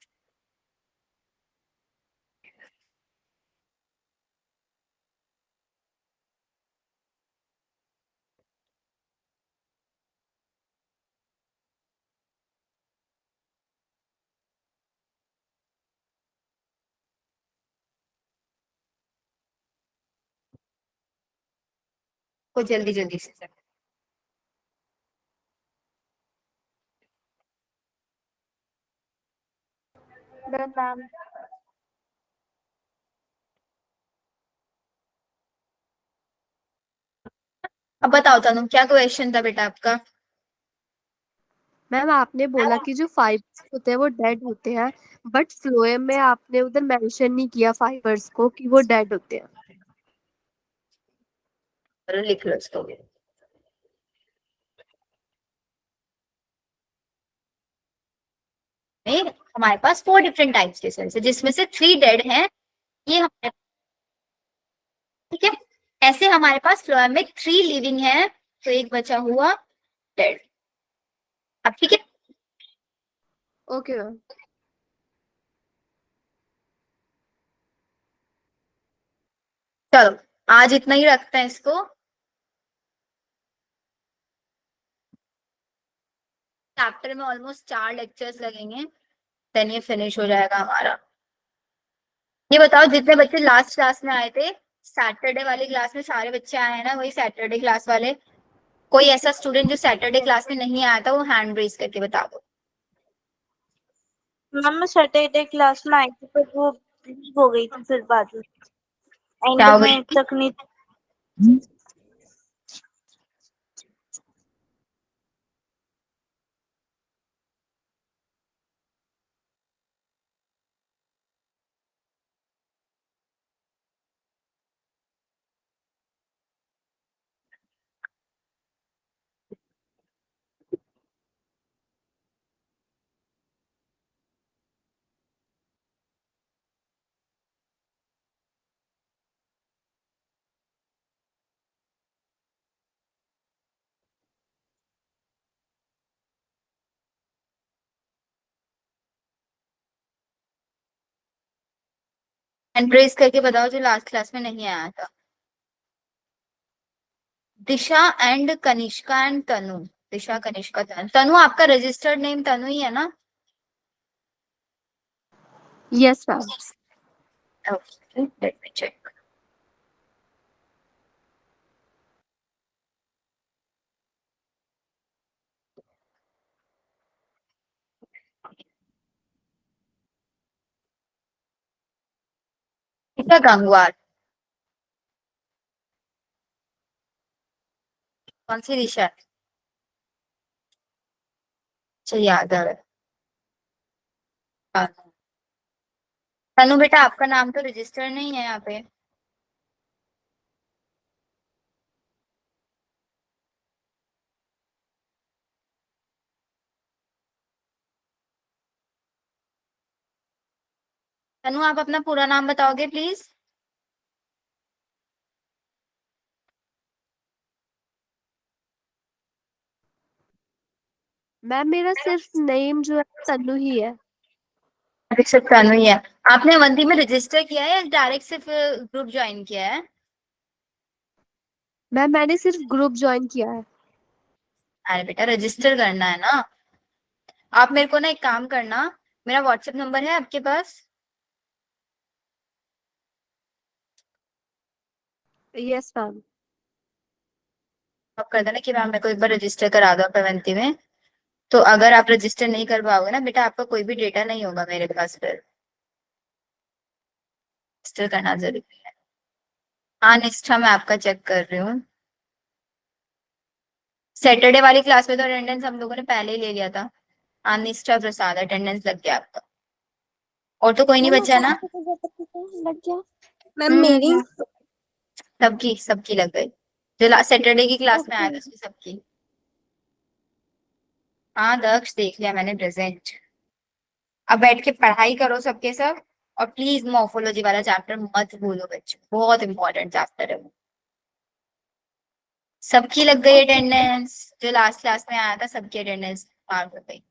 को जल्दी जल्दी से कर. मैम अब बताओ तनु, क्या क्वेश्चन था बेटा आपका? मैम आपने बोला कि जो फाइबर्स होते हैं वो डेड होते हैं, बट फ्लोएम में आपने उधर मेंशन नहीं किया फाइबर्स को कि वो डेड होते हैं. चलो लिख लो इसको भी. नहीं, हमारे पास 4 डिफरेंट टाइप्स के सेल्स है जिसमें से 3 डेड हैं. ये हमारे, ठीक है, ऐसे हमारे पास फ्लोएम में 3 लिविंग है, तो एक बचा हुआ डेड. अब ठीक है, ओके मैम. चलो आज इतना ही रखते हैं इसको. चैप्टर में ऑलमोस्ट 4 लेक्चर्स लगेंगे, देन ये फिनिश हो जाएगा हमारा। ये बताओ जितने बच्चे लास्ट क्लास में आए थे, सैटरडे वाली क्लास में सारे बच्चे आए हैं ना, वही सैटरडे क्लास वाले? कोई ऐसा स्टूडेंट जो सैटरडे क्लास में नहीं आया था वो हैंड रेज करके बता दो। मैम मैं सैटरडे क्लास में आई थी पर वो लीव हो गई थी फिर बाद में क्या एंड हो में गई? तक नहीं। हैंड रेज करके बताओ जो लास्ट क्लास में नहीं आया था। Disha and Kanishka and Tanu. दिशा, कनिष्का, तनु। तनु आपका रजिस्टर्ड नेम तनु ही है ना? Yes ma'am. Okay, let me check. Disha Gangwar. कौन सी दिशा? चलिए याद आ रहा है। तनु। तनु बेटा आपका नाम तो रजिस्टर नहीं है यहाँ पे। तनु आप अपना पूरा नाम बताओगे प्लीज? मैम मेरा सिर्फ नेम जो है तन्नू ही है। सिर्फ तनु ही है। आपने अवंती में रजिस्टर किया है या डायरेक्ट सिर्फ ग्रुप ज्वाइन किया है? मैम मैंने सिर्फ ग्रुप ज्वाइन किया है। अरे बेटा रजिस्टर करना है ना। आप मेरे को ना एक काम करना, मेरा व्हाट्सएप नंबर है आपके पास? Yes ma'am. आप कर देना कि मैम मेरे को एक बार रजिस्टर करा दो आप अवंती में। तो अगर आप रजिस्टर नहीं कर पाओगे ना बेटा, आपका कोई भी डेटा नहीं होगा मेरे पास फिर। रजिस्टर करना जरूरी है। हाँ निष्ठा, मैं आपका चेक कर रही हूँ। सैटरडे वाली क्लास में तो अटेंडेंस हम लोगों ने पहले ही ले लिया था। हाँ निष्ठा प्रसाद, अटेंडेंस लग गया आपका। और तो कोई नहीं मैम बचा आपका ना? लग गया। मैम मेरी सबकी सबकी लग गई। जो लास्ट सैटरडे की क्लास में आया था उसकी सबकी। हाँ दक्ष, देख लिया मैंने प्रेजेंट। अब बैठ के पढ़ाई करो सबके सब। और प्लीज मॉर्फोलॉजी वाला चैप्टर मत भूलो बच्चों, बहुत इंपॉर्टेंट चैप्टर है वो। सबकी लग गई अटेंडेंस, जो लास्ट क्लास में आया था सबकी अटेंडेंस मार्क हो गई।